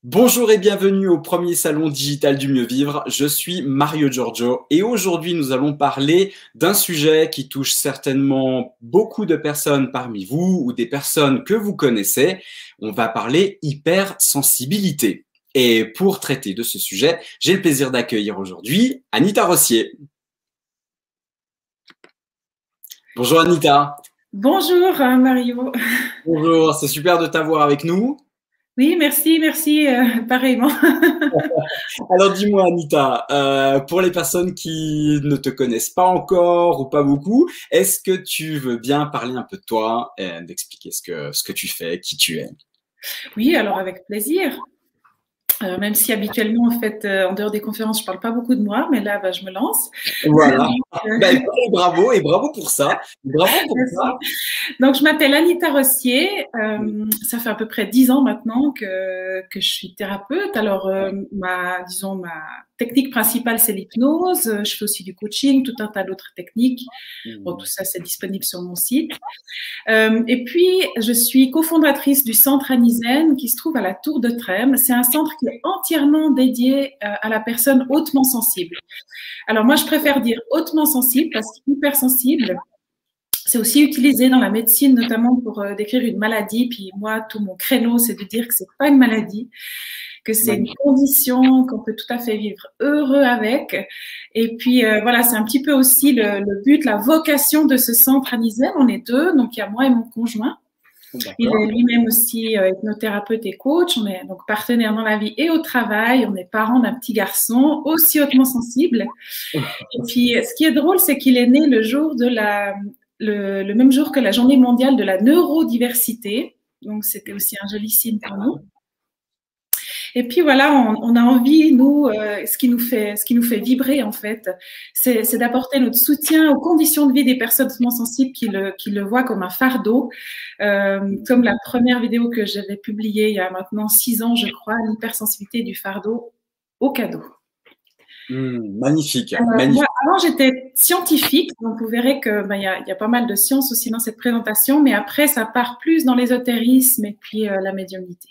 Bonjour et bienvenue au premier salon digital du mieux vivre. Je suis Mario Giorgio et aujourd'hui nous allons parler d'un sujet qui touche certainement beaucoup de personnes parmi vous ou des personnes que vous connaissez. On va parler hypersensibilité. Et pour traiter de ce sujet, j'ai le plaisir d'accueillir aujourd'hui Anita Rossier. Bonjour Anita. Bonjour Mario. Bonjour, c'est super de t'avoir avec nous. Oui, merci, pareillement. Alors dis-moi Anita, pour les personnes qui ne te connaissent pas encore ou pas beaucoup, est-ce que tu veux bien parler un peu de toi et d'expliquer ce que tu fais, qui tu es? Oui, alors avec plaisir. Même si habituellement, en fait, en dehors des conférences, je parle pas beaucoup de moi, mais là, bah, je me lance. Voilà. Euh, Ben, et bravo pour ça. Bravo pour Merci. ça. Donc, je m'appelle Anita Rossier. Ça fait à peu près 10 ans maintenant que je suis thérapeute. Alors, disons, ma technique principale, c'est l'hypnose. Je fais aussi du coaching, tout un tas d'autres techniques. Bon, tout ça, c'est disponible sur mon site. Et puis, je suis cofondatrice du Centre Anisen qui se trouve à la Tour de Trême. C'est un centre qui est entièrement dédié à la personne hautement sensible. Alors moi, je préfère dire hautement sensible parce qu'hypersensible, c'est aussi utilisé dans la médecine, notamment pour décrire une maladie. Puis moi, tout mon créneau, c'est de dire que c'est pas une maladie, que c'est une condition qu'on peut tout à fait vivre heureux avec. Et puis voilà, c'est un petit peu aussi le but, la vocation de ce centre Anisen. On est deux, donc il y a moi et mon conjoint. Il est lui-même aussi hypnothérapeute et coach. On est donc partenaires dans la vie et au travail. On est parents d'un petit garçon aussi hautement sensible. Et puis, ce qui est drôle, c'est qu'il est né le jour de le même jour que la journée mondiale de la neurodiversité. Donc, c'était aussi un joli signe pour nous. Et puis voilà, on a envie, nous, ce qui nous fait vibrer en fait, c'est d'apporter notre soutien aux conditions de vie des personnes sensibles qui le voient comme un fardeau. Comme la première vidéo que j'avais publiée il y a maintenant 6 ans, je crois, l'hypersensibilité du fardeau au cadeau. Magnifique, Moi, magnifique. avant, j'étais scientifique, donc vous verrez que il y a pas mal de sciences aussi dans cette présentation, mais après, ça part plus dans l'ésotérisme et puis la médiumnité.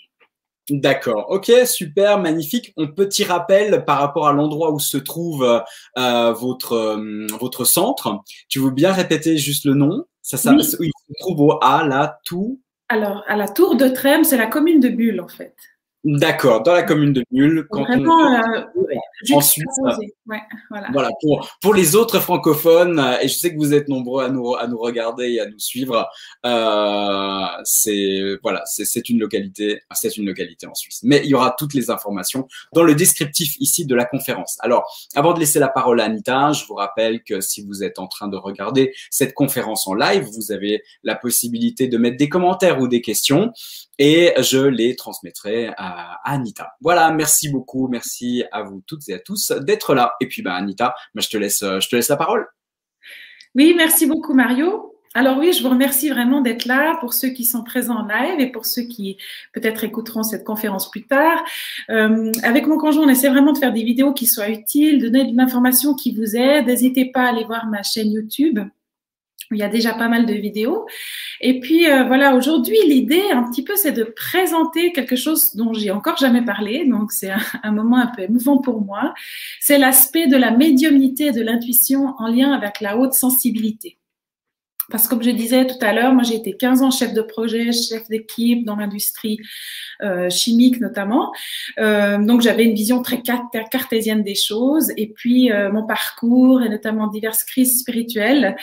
D'accord, ok, super, magnifique. Un petit rappel par rapport à l'endroit où se trouve votre centre. Tu veux bien répéter juste le nom? Oui, Oui, il se trouve au A, la Tour. alors à la Tour de Trême, c'est la commune de Bulle en fait. D'accord, dans la commune de Bulle, Donc, canton vraiment en Suisse. juxtaposé. Ouais, voilà. Voilà, pour les autres francophones, et je sais que vous êtes nombreux à nous regarder et à nous suivre, c'est une localité en Suisse. Mais il y aura toutes les informations dans le descriptif ici de la conférence. Alors, avant de laisser la parole à Anita, je vous rappelle que si vous êtes en train de regarder cette conférence en live, vous avez la possibilité de mettre des commentaires ou des questions et je les transmettrai à Anita. Voilà, merci beaucoup, merci à vous toutes et à tous d'être là. Et puis, Anita, je te laisse la parole. Oui, merci beaucoup Mario. Alors oui, je vous remercie vraiment d'être là pour ceux qui sont présents en live et pour ceux qui peut-être écouteront cette conférence plus tard. Avec mon conjoint, on essaie vraiment de faire des vidéos qui soient utiles, de donner de l'information qui vous aide. N'hésitez pas à aller voir ma chaîne YouTube. Il y a déjà pas mal de vidéos. Et puis voilà, aujourd'hui, l'idée un petit peu, c'est de présenter quelque chose dont j'ai encore jamais parlé. Donc c'est un moment un peu émouvant pour moi. C'est l'aspect de la médiumnité et de l'intuition en lien avec la haute sensibilité. Parce que comme je disais tout à l'heure, moi j'ai été 15 ans chef de projet, chef d'équipe dans l'industrie chimique notamment. Donc j'avais une vision très cartésienne des choses. Et puis mon parcours et notamment diverses crises spirituelles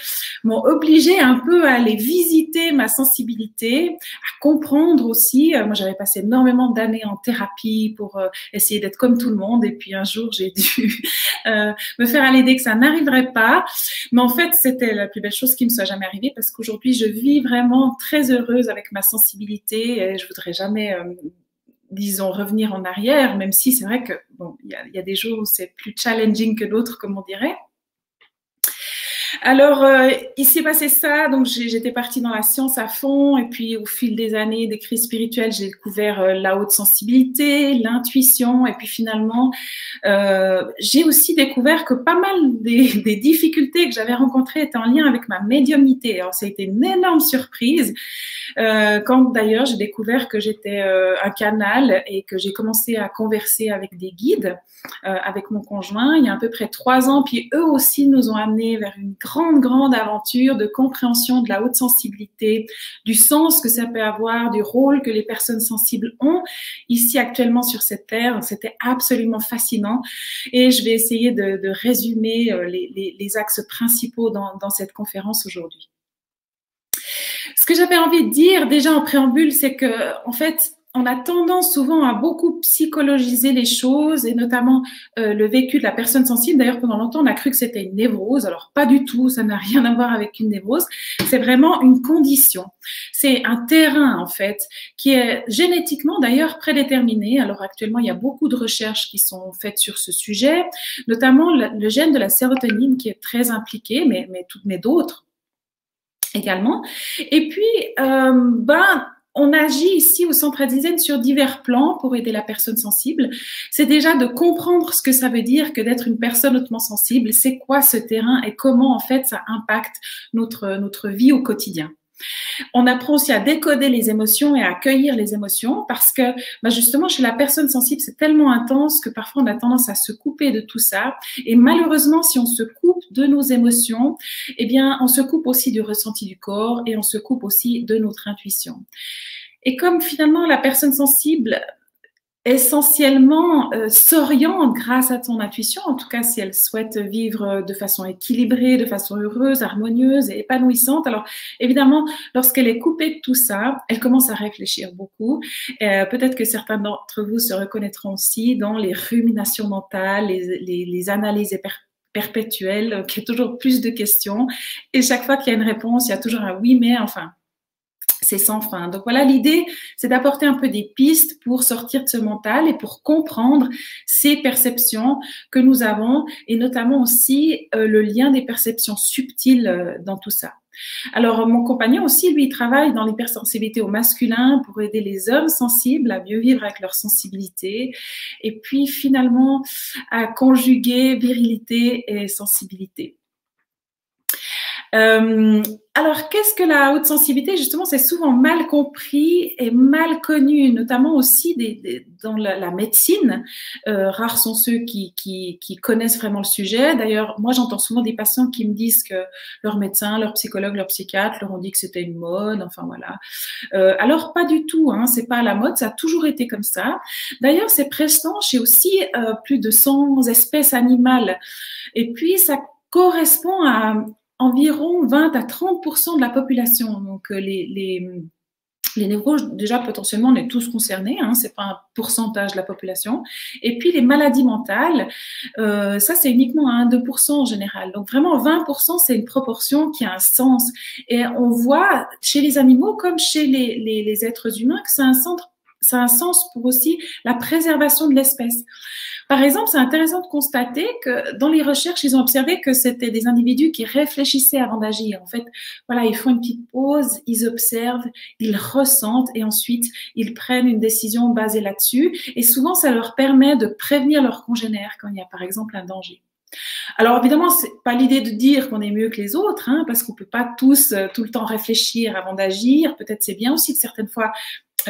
m'ont obligée un peu à aller visiter ma sensibilité, à comprendre aussi. Moi j'avais passé énormément d'années en thérapie pour essayer d'être comme tout le monde. Et puis un jour j'ai dû me faire à l'idée que ça n'arriverait pas. Mais en fait c'était la plus belle chose qui me soit jamais arrivée parce qu'aujourd'hui je vis vraiment très heureuse avec ma sensibilité et je voudrais jamais disons, revenir en arrière, même si c'est vrai que bon, il y a des jours où c'est plus challenging que d'autres, comme on dirait. Alors, il s'est passé ça, donc j'étais partie dans la science à fond, et puis au fil des années, des crises spirituelles, j'ai découvert la haute sensibilité, l'intuition, et puis finalement, j'ai aussi découvert que pas mal des difficultés que j'avais rencontrées étaient en lien avec ma médiumnité. Alors, ça a été une énorme surprise quand d'ailleurs j'ai découvert que j'étais un canal et que j'ai commencé à converser avec des guides, avec mon conjoint, il y a à peu près 3 ans, puis eux aussi nous ont amenés vers une grande aventure de compréhension de la haute sensibilité, du sens que ça peut avoir, du rôle que les personnes sensibles ont ici actuellement sur cette terre. C'était absolument fascinant et je vais essayer de résumer les axes principaux dans cette conférence aujourd'hui. Ce que j'avais envie de dire déjà en préambule, c'est que en fait, on a tendance souvent à beaucoup psychologiser les choses et notamment le vécu de la personne sensible. D'ailleurs, pendant longtemps, on a cru que c'était une névrose. Alors, pas du tout, ça n'a rien à voir avec une névrose. C'est vraiment une condition. C'est un terrain, en fait, qui est génétiquement d'ailleurs prédéterminé. Alors, actuellement, il y a beaucoup de recherches qui sont faites sur ce sujet, notamment le gène de la sérotonine qui est très impliqué, mais d'autres également. Et puis, on agit ici au Centre Adizen sur divers plans pour aider la personne sensible. C'est déjà de comprendre ce que ça veut dire que d'être une personne hautement sensible, c'est quoi ce terrain et comment en fait ça impacte notre vie au quotidien. On apprend aussi à décoder les émotions et à accueillir les émotions parce que justement chez la personne sensible c'est tellement intense que parfois on a tendance à se couper de tout ça et malheureusement si on se coupe de nos émotions, eh bien on se coupe aussi du ressenti du corps et on se coupe aussi de notre intuition. Et comme finalement la personne sensible essentiellement s'oriente grâce à ton intuition, en tout cas si elle souhaite vivre de façon équilibrée, de façon heureuse, harmonieuse et épanouissante. Alors évidemment, lorsqu'elle est coupée de tout ça, elle commence à réfléchir beaucoup. Peut-être que certains d'entre vous se reconnaîtront aussi dans les ruminations mentales, les analyses perpétuelles, qui est toujours plus de questions. Et chaque fois qu'il y a une réponse, il y a toujours un oui, mais enfin. C'est sans fin. Donc voilà, l'idée, c'est d'apporter un peu des pistes pour sortir de ce mental et pour comprendre ces perceptions que nous avons et notamment aussi le lien des perceptions subtiles dans tout ça. Alors, mon compagnon aussi, lui, il travaille dans l'hypersensibilité au masculin pour aider les hommes sensibles à mieux vivre avec leur sensibilité et puis finalement à conjuguer virilité et sensibilité. Alors, qu'est-ce que la haute sensibilité? Justement, c'est souvent mal compris et mal connu, notamment aussi dans la médecine. Rares sont ceux qui connaissent vraiment le sujet. D'ailleurs, moi, j'entends souvent des patients qui me disent que leur médecin, leur psychologue, leur psychiatre leur ont dit que c'était une mode. Enfin, voilà. Alors, pas du tout. Hein, c'est pas à la mode. Ça a toujours été comme ça. D'ailleurs, c'est présent chez aussi plus de 100 espèces animales. Et puis, ça correspond à environ 20 à 30% de la population. Donc, les névroses, déjà, potentiellement, on est tous concernés. Hein, c'est pas un pourcentage de la population. Et puis, les maladies mentales, ça, c'est uniquement à 1-2% en général. Donc, vraiment, 20%, c'est une proportion qui a un sens. Et on voit chez les animaux comme chez les êtres humains que ça a un sens pour aussi la préservation de l'espèce. Par exemple, c'est intéressant de constater que dans les recherches, ils ont observé que c'était des individus qui réfléchissaient avant d'agir. En fait, voilà, ils font une petite pause, ils observent, ils ressentent et ensuite ils prennent une décision basée là-dessus. Et souvent, ça leur permet de prévenir leurs congénères quand il y a par exemple un danger. Alors évidemment, c'est pas l'idée de dire qu'on est mieux que les autres, hein, parce qu'on peut pas tous tout le temps réfléchir avant d'agir. Peut-être c'est bien aussi que certaines fois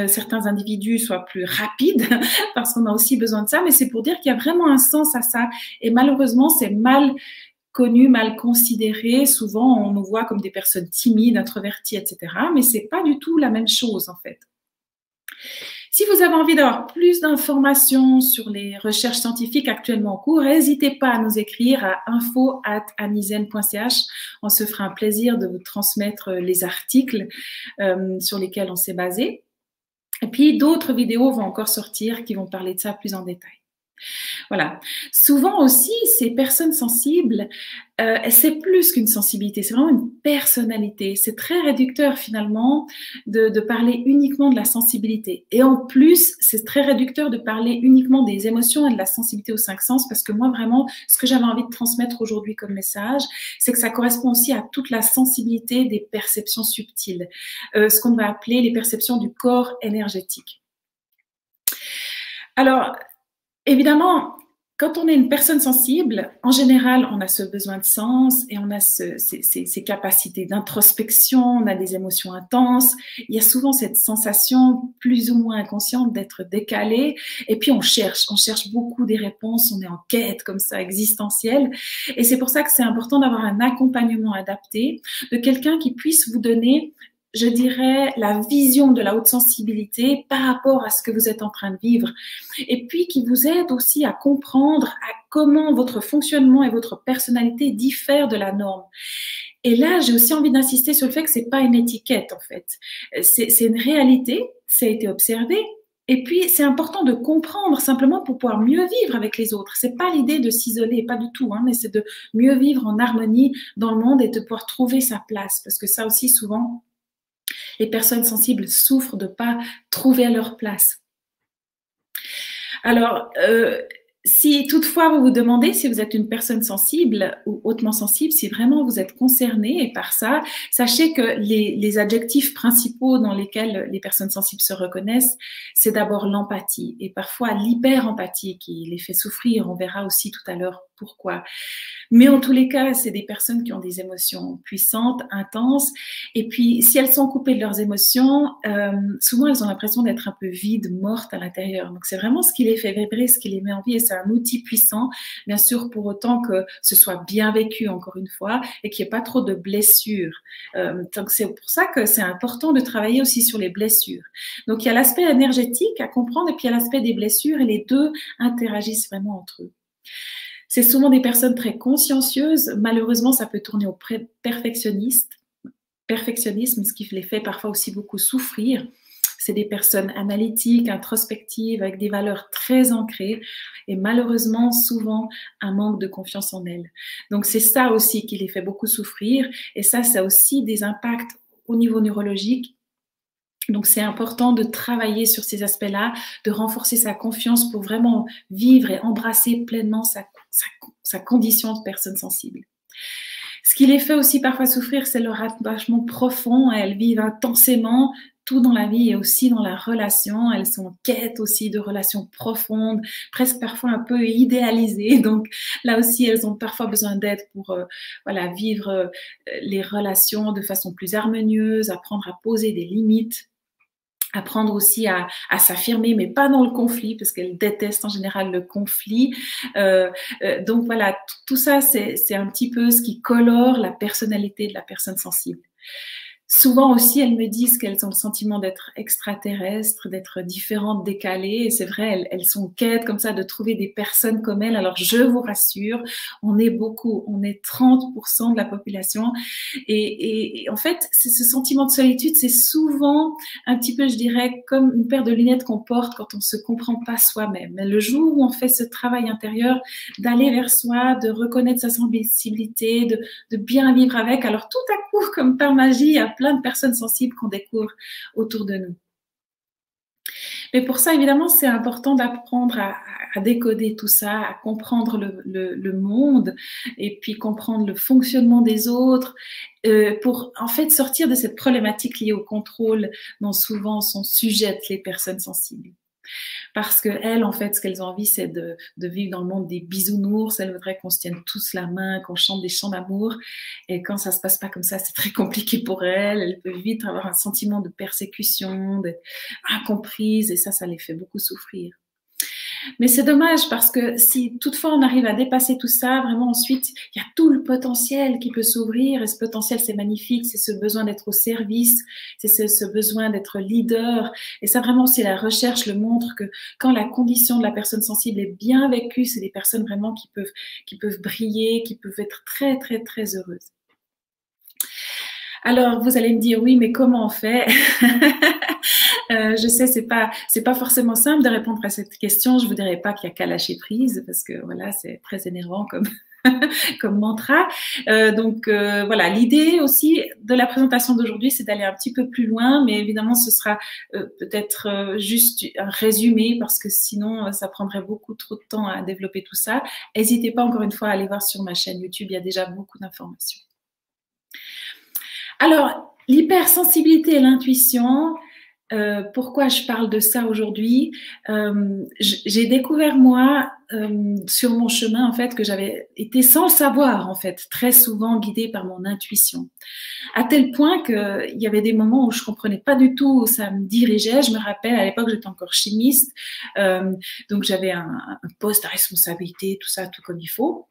certains individus soient plus rapides parce qu'on a aussi besoin de ça, mais c'est pour dire qu'il y a vraiment un sens à ça. Et malheureusement, c'est mal connu, mal considéré. Souvent, on nous voit comme des personnes timides, introverties, etc. Mais c'est pas du tout la même chose en fait. Si vous avez envie d'avoir plus d'informations sur les recherches scientifiques actuellement en cours, n'hésitez pas à nous écrire à info@anizen.ch. On se fera un plaisir de vous transmettre les articles sur lesquels on s'est basé. Et puis, d'autres vidéos vont encore sortir qui vont parler de ça plus en détail. Voilà. Souvent aussi, ces personnes sensibles, c'est plus qu'une sensibilité, c'est vraiment une personnalité. C'est très réducteur finalement de parler uniquement de la sensibilité. Et en plus, c'est très réducteur de parler uniquement des émotions et de la sensibilité aux cinq sens, parce que moi vraiment, ce que j'avais envie de transmettre aujourd'hui comme message, c'est que ça correspond aussi à toute la sensibilité des perceptions subtiles, ce qu'on va appeler les perceptions du corps énergétique. Alors, évidemment, quand on est une personne sensible, en général, on a ce besoin de sens et on a ces capacités d'introspection, on a des émotions intenses. Il y a souvent cette sensation plus ou moins inconsciente d'être décalé. Et puis, on cherche beaucoup des réponses, on est en quête comme ça, existentielle. Et c'est pour ça que c'est important d'avoir un accompagnement adapté, de quelqu'un qui puisse vous donner, je dirais, la vision de la haute sensibilité par rapport à ce que vous êtes en train de vivre. Et puis qui vous aide aussi à comprendre à comment votre fonctionnement et votre personnalité diffèrent de la norme. Et là, j'ai aussi envie d'insister sur le fait que c'est pas une étiquette, en fait. C'est une réalité, ça a été observé. Et puis, c'est important de comprendre simplement pour pouvoir mieux vivre avec les autres. C'est pas l'idée de s'isoler, pas du tout, hein, mais c'est de mieux vivre en harmonie dans le monde et de pouvoir trouver sa place. Parce que ça aussi, souvent, les personnes sensibles souffrent de ne pas trouver leur place. Alors, si toutefois vous vous demandez si vous êtes une personne sensible ou hautement sensible, si vraiment vous êtes concerné par ça, sachez que les adjectifs principaux dans lesquels les personnes sensibles se reconnaissent, c'est d'abord l'empathie et parfois l'hyper-empathie qui les fait souffrir. On verra aussi tout à l'heure pourquoi. Mais en tous les cas, c'est des personnes qui ont des émotions puissantes, intenses. Et puis, si elles sont coupées de leurs émotions, souvent elles ont l'impression d'être un peu vides, mortes à l'intérieur. Donc, c'est vraiment ce qui les fait vibrer, ce qui les met en vie. Et c'est un outil puissant, bien sûr, pour autant que ce soit bien vécu, encore une fois, et qu'il n'y ait pas trop de blessures. Donc, c'est pour ça que c'est important de travailler aussi sur les blessures. Donc, il y a l'aspect énergétique à comprendre et puis il y a l'aspect des blessures et les deux interagissent vraiment entre eux. C'est souvent des personnes très consciencieuses. Malheureusement, ça peut tourner au perfectionnisme, ce qui les fait parfois aussi beaucoup souffrir. C'est des personnes analytiques, introspectives, avec des valeurs très ancrées et malheureusement, souvent, un manque de confiance en elles. Donc, c'est ça aussi qui les fait beaucoup souffrir et ça a aussi des impacts au niveau neurologique. Donc, c'est important de travailler sur ces aspects-là, de renforcer sa confiance pour vraiment vivre et embrasser pleinement sa condition de personne sensible. Ce qui les fait aussi parfois souffrir, c'est leur attachement profond. Elles vivent intensément tout dans la vie et aussi dans la relation. Elles sont en quête aussi de relations profondes, presque parfois un peu idéalisées. Donc là aussi, elles ont parfois besoin d'aide pour vivre les relations de façon plus harmonieuse, apprendre à poser des limites. Apprendre aussi à s'affirmer, mais pas dans le conflit, parce qu'elles détestent en général le conflit. Donc voilà, tout ça, c'est un petit peu ce qui colore la personnalité de la personne sensible. Souvent aussi, elles me disent qu'elles ont le sentiment d'être extraterrestres, d'être différentes, décalées. Et c'est vrai, elles sont en quête comme ça de trouver des personnes comme elles. Alors, je vous rassure, on est beaucoup, on est 30% de la population. Et en fait, ce sentiment de solitude, c'est souvent un petit peu, je dirais, comme une paire de lunettes qu'on porte quand on ne se comprend pas soi-même. Mais le jour où on fait ce travail intérieur, d'aller vers soi, de reconnaître sa sensibilité, de bien vivre avec, alors tout à coup, comme par magie, il y a plein de personnes sensibles qu'on découvre autour de nous. Mais pour ça, évidemment, c'est important d'apprendre à décoder tout ça, à comprendre le monde et puis comprendre le fonctionnement des autres pour en fait sortir de cette problématique liée au contrôle dont souvent sont sujettes les personnes sensibles. Parce qu'elles, en fait, ce qu'elles ont envie, c'est de vivre dans le monde des bisounours. Elles voudraient qu'on se tienne tous la main, qu'on chante des chants d'amour. Et quand ça se passe pas comme ça, c'est très compliqué pour elles. Elles peuvent vite avoir un sentiment de persécution, d'incomprise. Et ça les fait beaucoup souffrir. Mais c'est dommage parce que si toutefois on arrive à dépasser tout ça, vraiment ensuite, il y a tout le potentiel qui peut s'ouvrir et ce potentiel, c'est magnifique, c'est ce besoin d'être au service, c'est ce besoin d'être leader. Et ça, vraiment, si la recherche le montre que quand la condition de la personne sensible est bien vécue, c'est des personnes vraiment qui peuvent briller, qui peuvent être très, très, très heureuses. Alors, vous allez me dire, oui, mais comment on fait? Je sais, c'est pas forcément simple de répondre à cette question. Je vous dirais pas qu'il y a qu'à lâcher prise parce que voilà, c'est très énervant comme comme mantra. Voilà, l'idée aussi de la présentation d'aujourd'hui, c'est d'aller un petit peu plus loin, mais évidemment, ce sera peut-être juste un résumé parce que sinon, ça prendrait beaucoup trop de temps à développer tout ça. N'hésitez pas encore une fois à aller voir sur ma chaîne YouTube, il y a déjà beaucoup d'informations. Alors, l'hypersensibilité et l'intuition, pourquoi je parle de ça aujourd'hui? J'ai découvert moi sur mon chemin en fait que j'avais été sans le savoir en fait très souvent guidée par mon intuition, à tel point qu'il y avait des moments où je comprenais pas du tout où ça me dirigeait. Je me rappelle à l'époque j'étais encore chimiste, donc j'avais un poste à responsabilité, tout ça, tout comme il faut.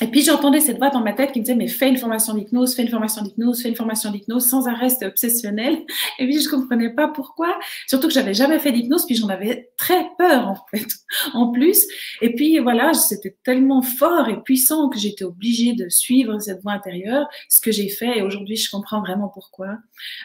Et puis j'entendais cette voix dans ma tête qui me disait mais fais une formation d'hypnose, fais une formation d'hypnose, fais une formation d'hypnose, sans arrêt, c'était obsessionnel. Et puis je comprenais pas pourquoi, surtout que j'avais jamais fait d'hypnose, puis j'en avais très peur en fait, en plus. Et puis voilà, c'était tellement fort et puissant que j'étais obligée de suivre cette voix intérieure, ce que j'ai fait. Et aujourd'hui je comprends vraiment pourquoi.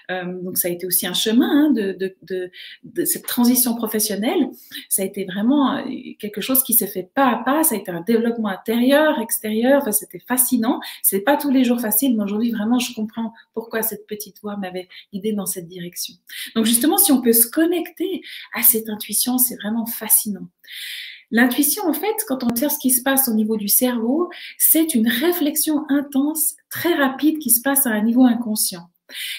Donc ça a été aussi un chemin hein, de cette transition professionnelle. Ça a été vraiment quelque chose qui s'est fait pas à pas. Ça a été un développement intérieur, extérieur. Enfin, c'était fascinant. C'est pas tous les jours facile, mais aujourd'hui, vraiment, je comprends pourquoi cette petite voix m'avait guidée dans cette direction. Donc, justement, si on peut se connecter à cette intuition, c'est vraiment fascinant. L'intuition, en fait, quand on observe ce qui se passe au niveau du cerveau, c'est une réflexion intense, très rapide, qui se passe à un niveau inconscient.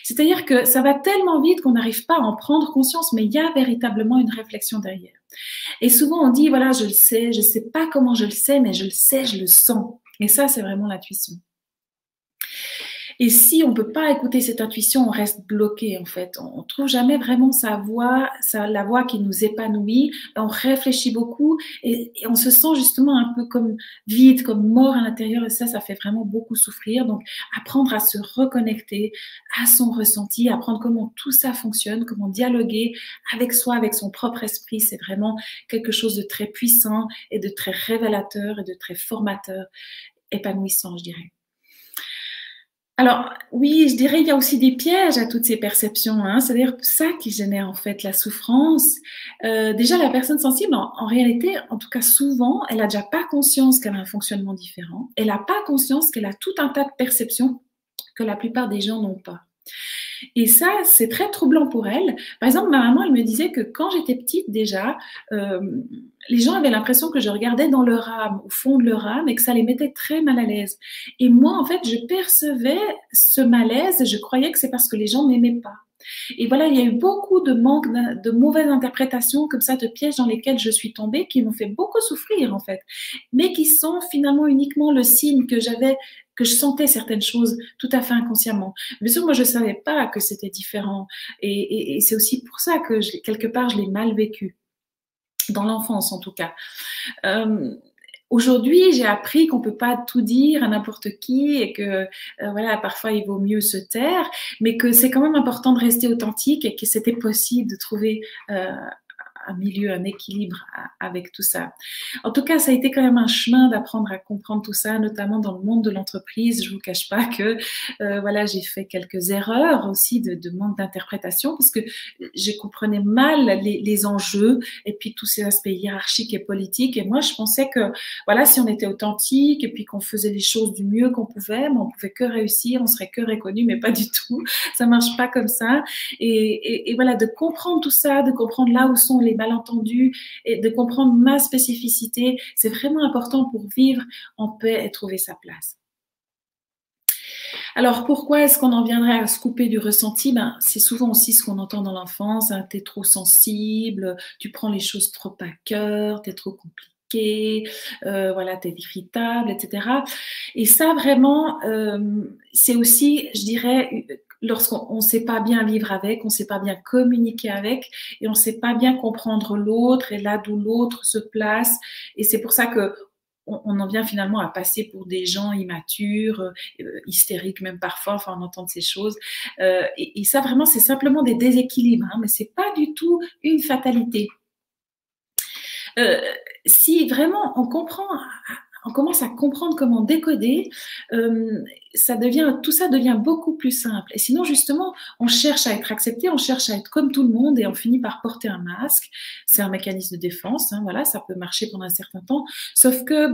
C'est-à-dire que ça va tellement vite qu'on n'arrive pas à en prendre conscience, mais il y a véritablement une réflexion derrière. Et souvent, on dit, voilà, je le sais, je ne sais pas comment je le sais, mais je le sais, je le sens. Et ça, c'est vraiment l'intuition. Et si on ne peut pas écouter cette intuition, on reste bloqué en fait. On ne trouve jamais vraiment sa voix, la voix qui nous épanouit. On réfléchit beaucoup et on se sent justement un peu comme vide, comme mort à l'intérieur. Et ça fait vraiment beaucoup souffrir. Donc, apprendre à se reconnecter à son ressenti, apprendre comment tout ça fonctionne, comment dialoguer avec soi, avec son propre esprit, c'est vraiment quelque chose de très puissant et de très révélateur et de très formateur, épanouissant, je dirais. Alors, oui, je dirais qu'il y a aussi des pièges à toutes ces perceptions. Hein. C'est-à-dire ça qui génère en fait la souffrance. Déjà, la personne sensible, en réalité, en tout cas souvent, elle n'a déjà pas conscience qu'elle a un fonctionnement différent. Elle n'a pas conscience qu'elle a tout un tas de perceptions que la plupart des gens n'ont pas. Et ça, c'est très troublant pour elle. Par exemple, ma maman, elle me disait que quand j'étais petite déjà, les gens avaient l'impression que je regardais dans leur âme, au fond de leur âme, et que ça les mettait très mal à l'aise. Et moi, en fait, je percevais ce malaise, je croyais que c'est parce que les gens m'aimaient pas. Et voilà, il y a eu beaucoup de manques, de mauvaises interprétations comme ça, de pièges dans lesquels je suis tombée, qui m'ont fait beaucoup souffrir en fait, mais qui sont finalement uniquement le signe que je sentais certaines choses tout à fait inconsciemment. Bien sûr, moi, je savais pas que c'était différent, et c'est aussi pour ça que quelque part, je l'ai mal vécu, dans l'enfance en tout cas. Aujourd'hui, j'ai appris qu'on peut pas tout dire à n'importe qui et que voilà, parfois il vaut mieux se taire, mais que c'est quand même important de rester authentique et que c'était possible de trouver un milieu, un équilibre avec tout ça. En tout cas, ça a été quand même un chemin d'apprendre à comprendre tout ça, notamment dans le monde de l'entreprise. Je vous cache pas que voilà, j'ai fait quelques erreurs aussi de manque d'interprétation parce que je comprenais mal les enjeux et puis tous ces aspects hiérarchiques et politiques. Et moi, je pensais que voilà, si on était authentique et puis qu'on faisait les choses du mieux qu'on pouvait, mais on pouvait que réussir, on serait que reconnu, mais pas du tout. Ça marche pas comme ça. Et voilà, de comprendre tout ça, de comprendre là où sont les malentendus et de comprendre ma spécificité, c'est vraiment important pour vivre en paix et trouver sa place. Alors, pourquoi est-ce qu'on en viendrait à se couper du ressenti? Ben, c'est souvent aussi ce qu'on entend dans l'enfance, hein, t'es trop sensible, tu prends les choses trop à cœur, t'es trop compliqué, voilà, t'es irritable, etc. Et ça, vraiment, c'est aussi, je dirais, lorsqu'on ne sait pas bien vivre avec, on ne sait pas bien communiquer avec, et on ne sait pas bien comprendre l'autre et là d'où l'autre se place. Et c'est pour ça que on en vient finalement à passer pour des gens immatures, hystériques même parfois, enfin on entend ces choses. Et ça vraiment, c'est simplement des déséquilibres, hein, mais c'est pas du tout une fatalité. Si vraiment on comprend on commence à comprendre comment décoder, tout ça devient beaucoup plus simple. Et sinon, justement, on cherche à être accepté, on cherche à être comme tout le monde et on finit par porter un masque. C'est un mécanisme de défense, hein, voilà, ça peut marcher pendant un certain temps. Sauf que,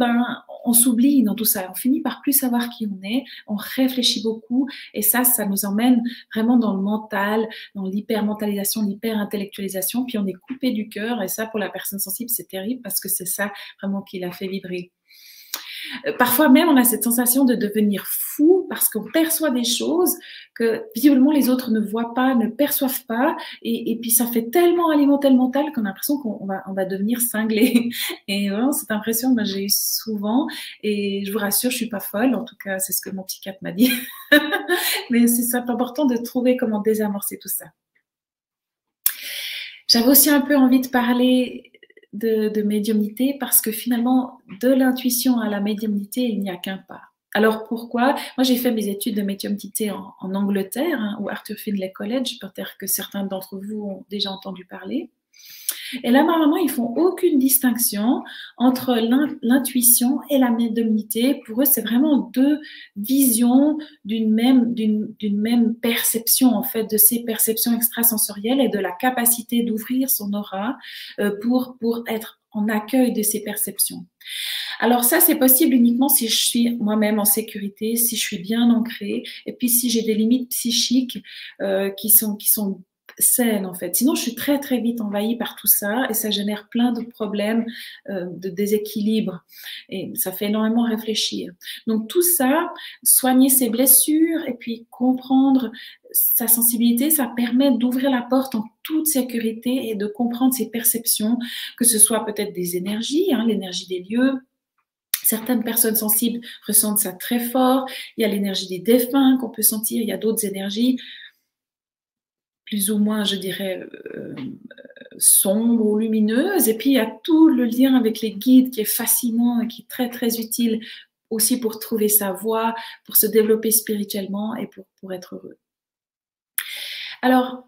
on s'oublie dans tout ça. On finit par plus savoir qui on est, on réfléchit beaucoup et ça nous emmène vraiment dans le mental, dans l'hypermentalisation, l'hyper-intellectualisation, puis on est coupé du cœur et ça, pour la personne sensible, c'est terrible parce que c'est ça vraiment qui la fait vibrer. Parfois même, on a cette sensation de devenir fou parce qu'on perçoit des choses que visiblement les autres ne voient pas, ne perçoivent pas. Et puis, ça fait tellement alimenter le mental qu'on a l'impression qu'on va devenir cinglé. Et vraiment, cette impression, j'ai eu souvent. Et je vous rassure, je suis pas folle. En tout cas, c'est ce que mon psychiatre m'a dit. Mais c'est important de trouver comment désamorcer tout ça. J'avais aussi un peu envie de parler de médiumnité parce que finalement, de l'intuition à la médiumnité, il n'y a qu'un pas. Alors pourquoi? Moi, j'ai fait mes études de médiumnité en Angleterre, hein, au Arthur Findlay College, peut-être que certains d'entre vous ont déjà entendu parler. Et là, normalement, ils font aucune distinction entre l'intuition et la médiumnité. Pour eux, c'est vraiment deux visions d'une même perception, en fait, de ces perceptions extrasensorielles et de la capacité d'ouvrir son aura pour être en accueil de ces perceptions. Alors ça, c'est possible uniquement si je suis moi-même en sécurité, si je suis bien ancrée, et puis si j'ai des limites psychiques qui sont saine en fait. Sinon, je suis très très vite envahie par tout ça et ça génère plein de problèmes de déséquilibre et ça fait énormément réfléchir. Donc tout ça, soigner ses blessures et puis comprendre sa sensibilité, ça permet d'ouvrir la porte en toute sécurité et de comprendre ses perceptions, que ce soit peut-être des énergies, hein, l'énergie des lieux. Certaines personnes sensibles ressentent ça très fort. Il y a l'énergie des défunts qu'on peut sentir, il y a d'autres énergies plus ou moins, je dirais, sombres ou lumineuses. Et puis, il y a tout le lien avec les guides qui est fascinant et qui est très, très utile aussi pour trouver sa voie, pour se développer spirituellement et pour être heureux. Alors,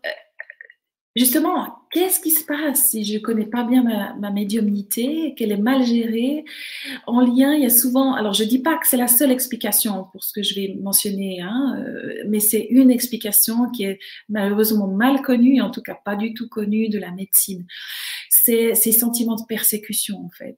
justement, qu'est-ce qui se passe si je ne connais pas bien ma médiumnité, qu'elle est mal gérée? En lien, il y a souvent, alors je ne dis pas que c'est la seule explication pour ce que je vais mentionner, hein, mais c'est une explication qui est malheureusement mal connue, et en tout cas pas du tout connue de la médecine. C'est ces sentiments de persécution en fait,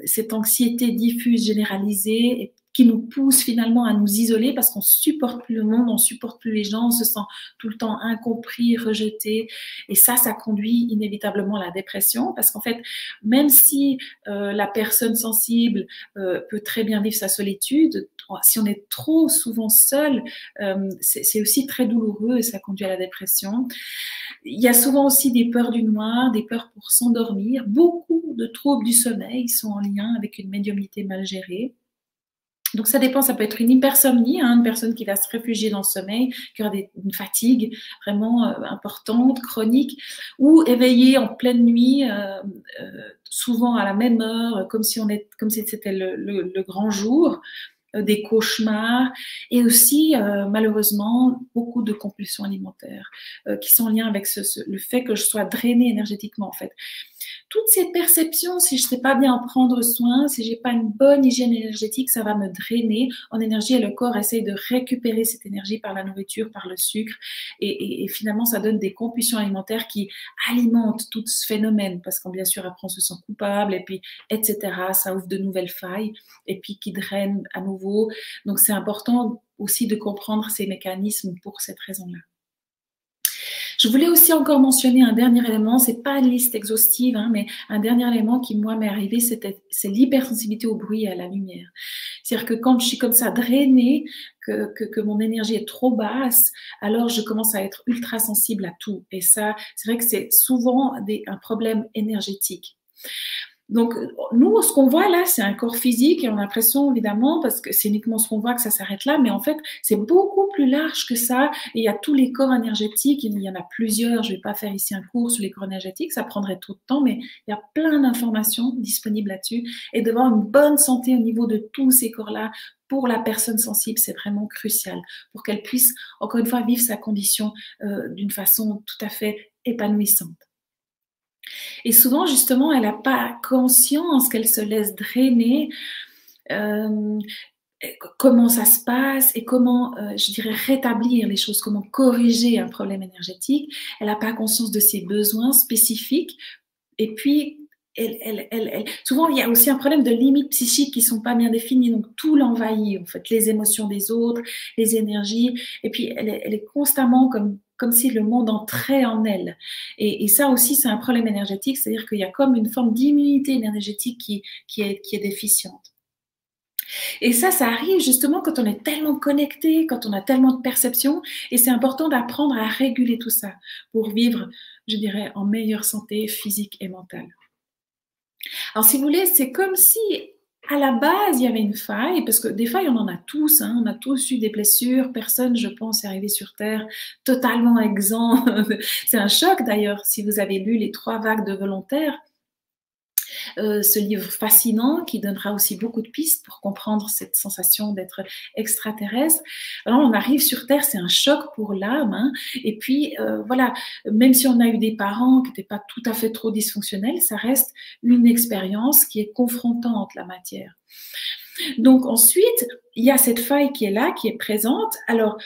cette anxiété diffuse, généralisée, et qui nous pousse finalement à nous isoler parce qu'on supporte plus le monde, on supporte plus les gens, on se sent tout le temps incompris, rejeté. Et ça conduit inévitablement à la dépression parce qu'en fait, même si la personne sensible peut très bien vivre sa solitude, si on est trop souvent seul, c'est aussi très douloureux et ça conduit à la dépression. Il y a souvent aussi des peurs du noir, des peurs pour s'endormir. Beaucoup de troubles du sommeil sont en lien avec une médiumnité mal gérée. Donc ça dépend, ça peut être une hypersomnie, hein, une personne qui va se réfugier dans le sommeil, qui aura une fatigue vraiment importante, chronique, ou éveillée en pleine nuit, souvent à la même heure, comme si c'était le grand jour, des cauchemars, et aussi malheureusement beaucoup de compulsions alimentaires qui sont en lien avec le fait que je sois drainée énergétiquement en fait. Toutes ces perceptions, si je ne sais pas bien en prendre soin, si j'ai pas une bonne hygiène énergétique, ça va me drainer en énergie et le corps essaye de récupérer cette énergie par la nourriture, par le sucre et finalement ça donne des compulsions alimentaires qui alimentent tout ce phénomène parce qu'on bien sûr après on se sent coupable et puis etc. Ça ouvre de nouvelles failles et puis qui draine à nouveau. Donc c'est important aussi de comprendre ces mécanismes pour cette raison-là. Je voulais aussi encore mentionner un dernier élément, c'est pas une liste exhaustive, hein, mais un dernier élément qui moi m'est arrivé, c'est l'hypersensibilité au bruit et à la lumière. C'est-à-dire que quand je suis comme ça drainée, que mon énergie est trop basse, alors je commence à être ultra sensible à tout. Et ça, c'est vrai que c'est souvent un problème énergétique. Donc, nous, ce qu'on voit là, c'est un corps physique et on a l'impression, évidemment, parce que c'est uniquement ce qu'on voit que ça s'arrête là, mais en fait, c'est beaucoup plus large que ça. Et il y a tous les corps énergétiques, il y en a plusieurs. Je ne vais pas faire ici un cours sur les corps énergétiques, ça prendrait trop de temps, mais il y a plein d'informations disponibles là-dessus. Et d'avoir une bonne santé au niveau de tous ces corps-là, pour la personne sensible, c'est vraiment crucial pour qu'elle puisse, encore une fois, vivre sa condition d'une façon tout à fait épanouissante. Et souvent, justement, elle n'a pas conscience qu'elle se laisse drainer euh, comment ça se passe et comment, je dirais, rétablir les choses, comment corriger un problème énergétique. Elle n'a pas conscience de ses besoins spécifiques. Et puis, souvent, il y a aussi un problème de limites psychiques qui ne sont pas bien définies. Donc, tout l'envahit, en fait, les émotions des autres, les énergies. Et puis, elle est constamment comme si le monde entrait en elle. Et ça aussi, c'est un problème énergétique. C'est-à-dire qu'il y a comme une forme d'immunité énergétique qui est déficiente. Et ça arrive justement quand on est tellement connecté, quand on a tellement de perceptions. Et c'est important d'apprendre à réguler tout ça pour vivre, je dirais, en meilleure santé physique et mentale. Alors, si vous voulez, c'est comme si à la base, il y avait une faille, parce que des failles, on en a tous, hein, on a tous eu des blessures. Personne, je pense, est arrivé sur Terre totalement exempt. C'est un choc d'ailleurs, si vous avez lu Les 3 vagues de volontaires. Ce livre fascinant qui donnera aussi beaucoup de pistes pour comprendre cette sensation d'être extraterrestre. Alors, on arrive sur Terre, c'est un choc pour l'âme. Hein, et puis, voilà, même si on a eu des parents qui n'étaient pas tout à fait trop dysfonctionnels, ça reste une expérience qui est confrontante, la matière. Donc ensuite, il y a cette faille qui est là, qui est présente. Alors,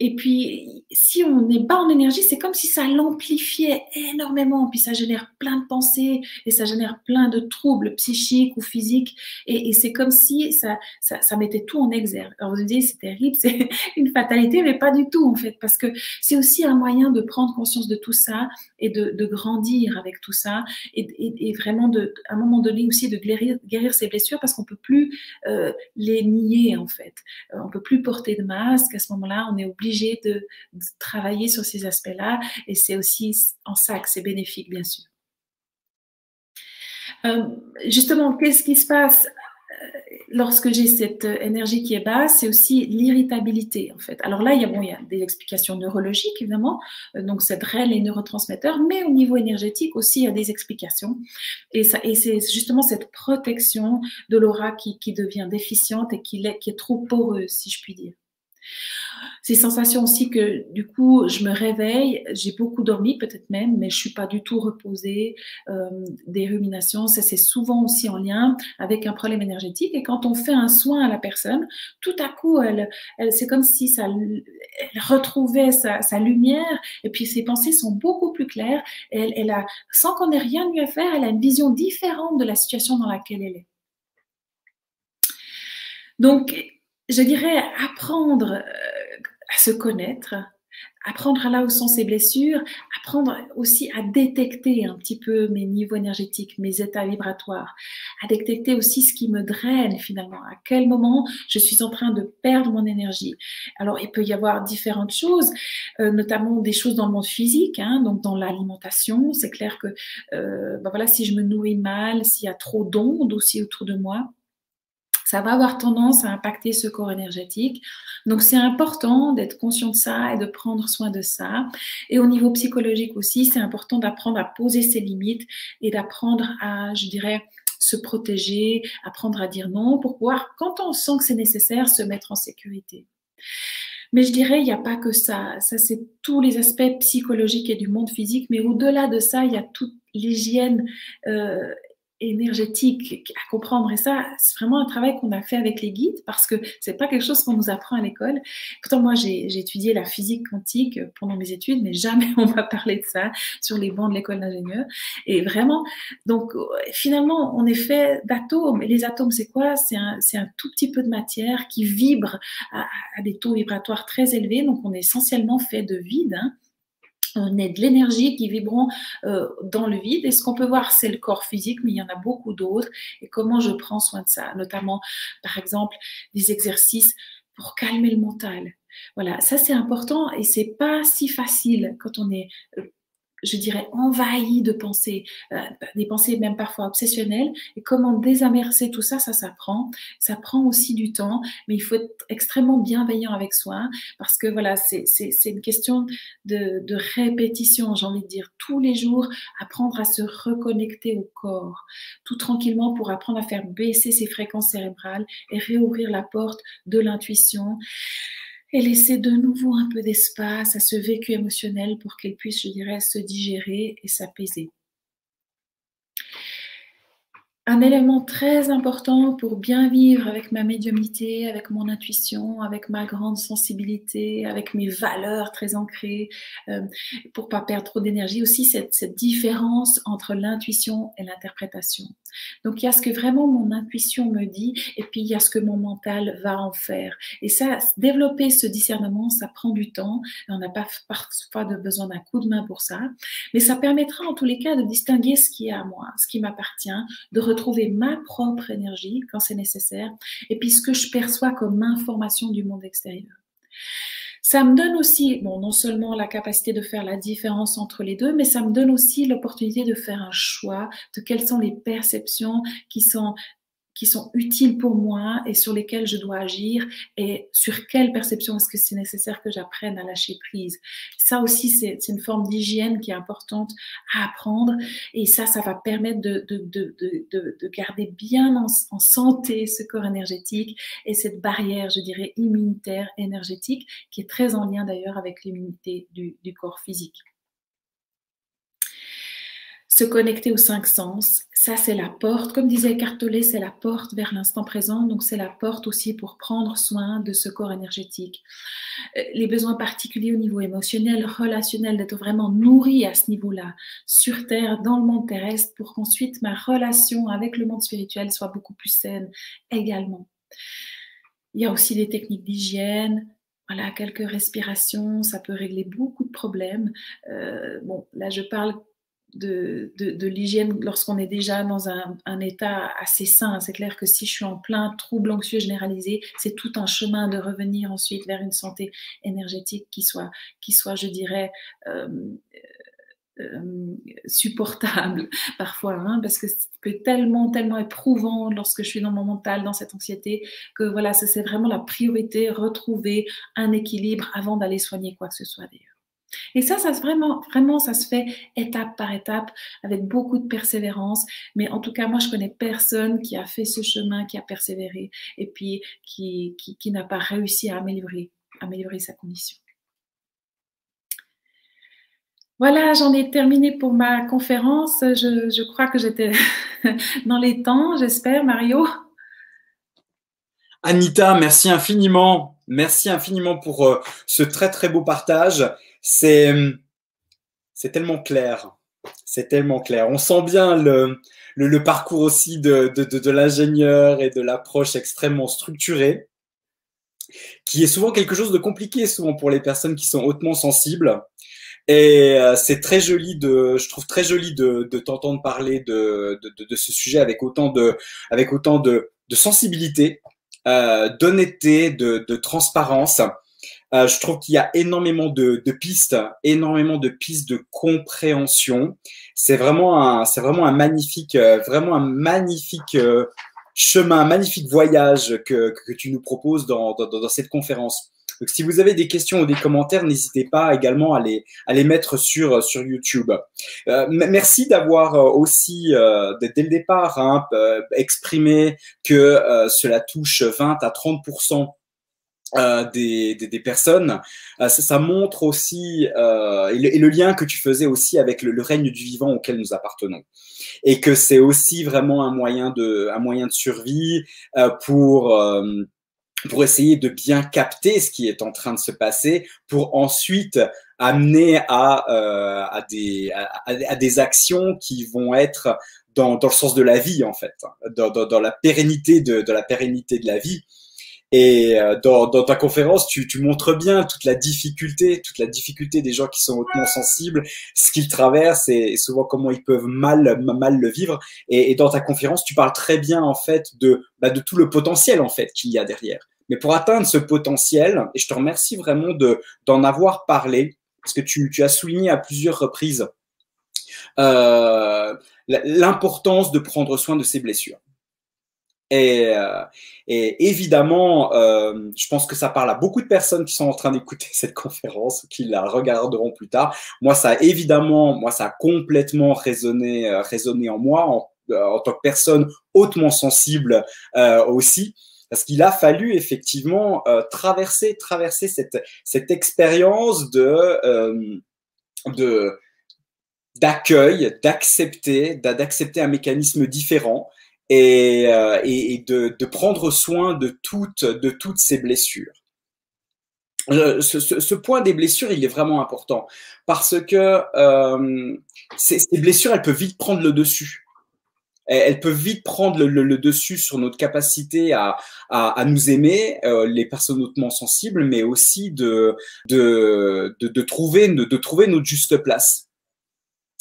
et puis, si on n'est bas en énergie, c'est comme si ça l'amplifiait énormément. Puis ça génère plein de pensées et ça génère plein de troubles psychiques ou physiques. Et c'est comme si ça mettait tout en exergue. Alors vous me dites, c'est terrible, c'est une fatalité, mais pas du tout en fait. Parce que c'est aussi un moyen de prendre conscience de tout ça et de grandir avec tout ça. Et vraiment, à un moment donné aussi, de guérir ses blessures parce qu'on ne peut plus les nier en fait. On ne peut plus porter de masque. À ce moment-là, on est obligé de travailler sur ces aspects-là et c'est aussi en ça que c'est bénéfique, bien sûr. Justement, qu'est-ce qui se passe lorsque j'ai cette énergie qui est basse? C'est aussi l'irritabilité, en fait. Alors là, il y a des explications neurologiques, évidemment, donc c'est vrai, les neurotransmetteurs, mais au niveau énergétique aussi, il y a des explications. Et c'est justement cette protection de l'aura qui devient déficiente et qui est trop poreuse, si je puis dire. Ces sensations aussi que du coup je me réveille, j'ai beaucoup dormi peut-être même, mais je suis pas du tout reposée, des ruminations, ça c'est souvent aussi en lien avec un problème énergétique. Et quand on fait un soin à la personne, tout à coup elle c'est comme si elle retrouvait sa lumière et puis ses pensées sont beaucoup plus claires. Et elle a, sans qu'on ait rien eu à faire, elle a une vision différente de la situation dans laquelle elle est. Donc je dirais apprendre à se connaître, apprendre là où sont ses blessures, apprendre aussi à détecter un petit peu mes niveaux énergétiques, mes états vibratoires, à détecter aussi ce qui me draine finalement, à quel moment je suis en train de perdre mon énergie. Alors, il peut y avoir différentes choses, notamment des choses dans le monde physique, hein, donc dans l'alimentation. C'est clair que voilà, si je me nourris mal, s'il y a trop d'ondes aussi autour de moi, ça va avoir tendance à impacter ce corps énergétique. Donc, c'est important d'être conscient de ça et de prendre soin de ça. Et au niveau psychologique aussi, c'est important d'apprendre à poser ses limites et d'apprendre à, je dirais, se protéger, apprendre à dire non pour pouvoir, quand on sent que c'est nécessaire, se mettre en sécurité. Mais je dirais, il n'y a pas que ça. Ça, c'est tous les aspects psychologiques et du monde physique. Mais au-delà de ça, il y a toute l'hygiène énergétique à comprendre. Et ça, c'est vraiment un travail qu'on a fait avec les guides parce que c'est pas quelque chose qu'on nous apprend à l'école. Pourtant, moi, j'ai étudié la physique quantique pendant mes études, mais jamais on m'a parlé de ça sur les bancs de l'école d'ingénieur. Et vraiment, donc, finalement, on est fait d'atomes. Et les atomes, c'est quoi? C'est un tout petit peu de matière qui vibre à des taux vibratoires très élevés. Donc, on est essentiellement fait de vide, hein. On est de l'énergie qui vibrons dans le vide. Et ce qu'on peut voir, c'est le corps physique, mais il y en a beaucoup d'autres. Et comment je prends soin de ça, notamment, par exemple, des exercices pour calmer le mental. Voilà, ça c'est important et c'est pas si facile quand on est je dirais, envahi de pensées, des pensées même parfois obsessionnelles. Et comment désamorcer tout ça, ça s'apprend. Ça prend aussi du temps, mais il faut être extrêmement bienveillant avec soi parce que voilà, c'est une question de répétition, j'ai envie de dire, tous les jours, apprendre à se reconnecter au corps, tout tranquillement pour apprendre à faire baisser ses fréquences cérébrales et réouvrir la porte de l'intuition. Et laisser de nouveau un peu d'espace à ce vécu émotionnel pour qu'il puisse, je dirais, se digérer et s'apaiser. Un élément très important pour bien vivre avec ma médiumnité, avec mon intuition, avec ma grande sensibilité, avec mes valeurs très ancrées, pour pas perdre trop d'énergie, aussi cette différence entre l'intuition et l'interprétation. Donc il y a ce que vraiment mon intuition me dit, et puis il y a ce que mon mental va en faire. Et ça, développer ce discernement, ça prend du temps. On n'a pas parfois besoin d'un coup de main pour ça, mais ça permettra en tous les cas de distinguer ce qui est à moi, ce qui m'appartient, de retrouver ma propre énergie quand c'est nécessaire, et puis ce que je perçois comme information du monde extérieur. Ça me donne aussi, bon, non seulement la capacité de faire la différence entre les deux, mais ça me donne aussi l'opportunité de faire un choix de quelles sont les perceptions qui sont utiles pour moi et sur lesquelles je dois agir, et sur quelle perception est-ce que c'est nécessaire que j'apprenne à lâcher prise. Ça aussi, c'est une forme d'hygiène qui est importante à apprendre, et ça va permettre de garder bien en santé ce corps énergétique et cette barrière, je dirais, immunitaire énergétique, qui est très en lien d'ailleurs avec l'immunité du corps physique. Se connecter aux cinq sens, ça c'est la porte, comme disait Eckhart Tolle, c'est la porte vers l'instant présent, donc c'est la porte aussi pour prendre soin de ce corps énergétique. Les besoins particuliers au niveau émotionnel, relationnel, d'être vraiment nourri à ce niveau-là, sur Terre, dans le monde terrestre, pour qu'ensuite ma relation avec le monde spirituel soit beaucoup plus saine également. Il y a aussi des techniques d'hygiène. Voilà, quelques respirations, ça peut régler beaucoup de problèmes. Bon, là je parle de l'hygiène lorsqu'on est déjà dans un état assez sain. C'est clair que si je suis en plein trouble anxieux généralisé, c'est tout un chemin de revenir ensuite vers une santé énergétique qui soit je dirais, supportable parfois, hein, parce que c'est tellement éprouvant lorsque je suis dans mon mental, dans cette anxiété, que voilà, c'est vraiment la priorité, retrouver un équilibre avant d'aller soigner quoi que ce soit d'ailleurs. Et ça vraiment, ça se fait étape par étape, avec beaucoup de persévérance. Mais en tout cas, moi, je connais personne qui a fait ce chemin, qui a persévéré, et puis qui n'a pas réussi à améliorer sa condition. Voilà, j'en ai terminé pour ma conférence. Je crois que j'étais dans les temps, j'espère, Mario. Anita, merci infiniment. Merci infiniment pour ce très beau partage. C'est tellement clair. C'est tellement clair. On sent bien le parcours aussi de l'ingénieur et de l'approche extrêmement structurée, qui est souvent quelque chose de compliqué, souvent pour les personnes qui sont hautement sensibles. Et c'est très joli je trouve très joli de t'entendre parler de ce sujet avec autant de sensibilité, d'honnêteté, de transparence. Je trouve qu'il y a énormément de pistes de compréhension. C'est vraiment un magnifique chemin, un magnifique voyage que tu nous proposes dans cette conférence. Donc, si vous avez des questions ou des commentaires, n'hésitez pas également à les mettre sur YouTube. Merci d'avoir aussi, dès le départ, exprimé que cela touche 20 à 30% des personnes. Ça montre aussi, et le lien que tu faisais aussi avec le règne du vivant auquel nous appartenons. Et que c'est aussi vraiment un moyen de survie pour essayer de bien capter ce qui est en train de se passer, pour ensuite amener à des actions qui vont être dans le sens de la vie, en fait, dans la pérennité de la vie. Et dans ta conférence, tu montres bien toute la difficulté des gens qui sont hautement sensibles, ce qu'ils traversent et souvent comment ils peuvent mal le vivre. Et dans ta conférence, tu parles très bien en fait de tout le potentiel en fait qu'il y a derrière. Mais pour atteindre ce potentiel, et je te remercie vraiment d'en avoir parlé, parce que tu as souligné à plusieurs reprises l'importance de prendre soin de ses blessures. Et évidemment, je pense que ça parle à beaucoup de personnes qui sont en train d'écouter cette conférence, qui la regarderont plus tard. Moi, ça a complètement résonné en moi, en tant que personne hautement sensible aussi. Parce qu'il a fallu effectivement traverser cette expérience d'accueil, d'accepter un mécanisme différent et de prendre soin de toutes ces blessures. Ce point des blessures, il est vraiment important parce que ces blessures, elles peuvent vite prendre le dessus. Elles peuvent vite prendre le dessus sur notre capacité à nous aimer, les personnes hautement sensibles, mais aussi de trouver notre juste place.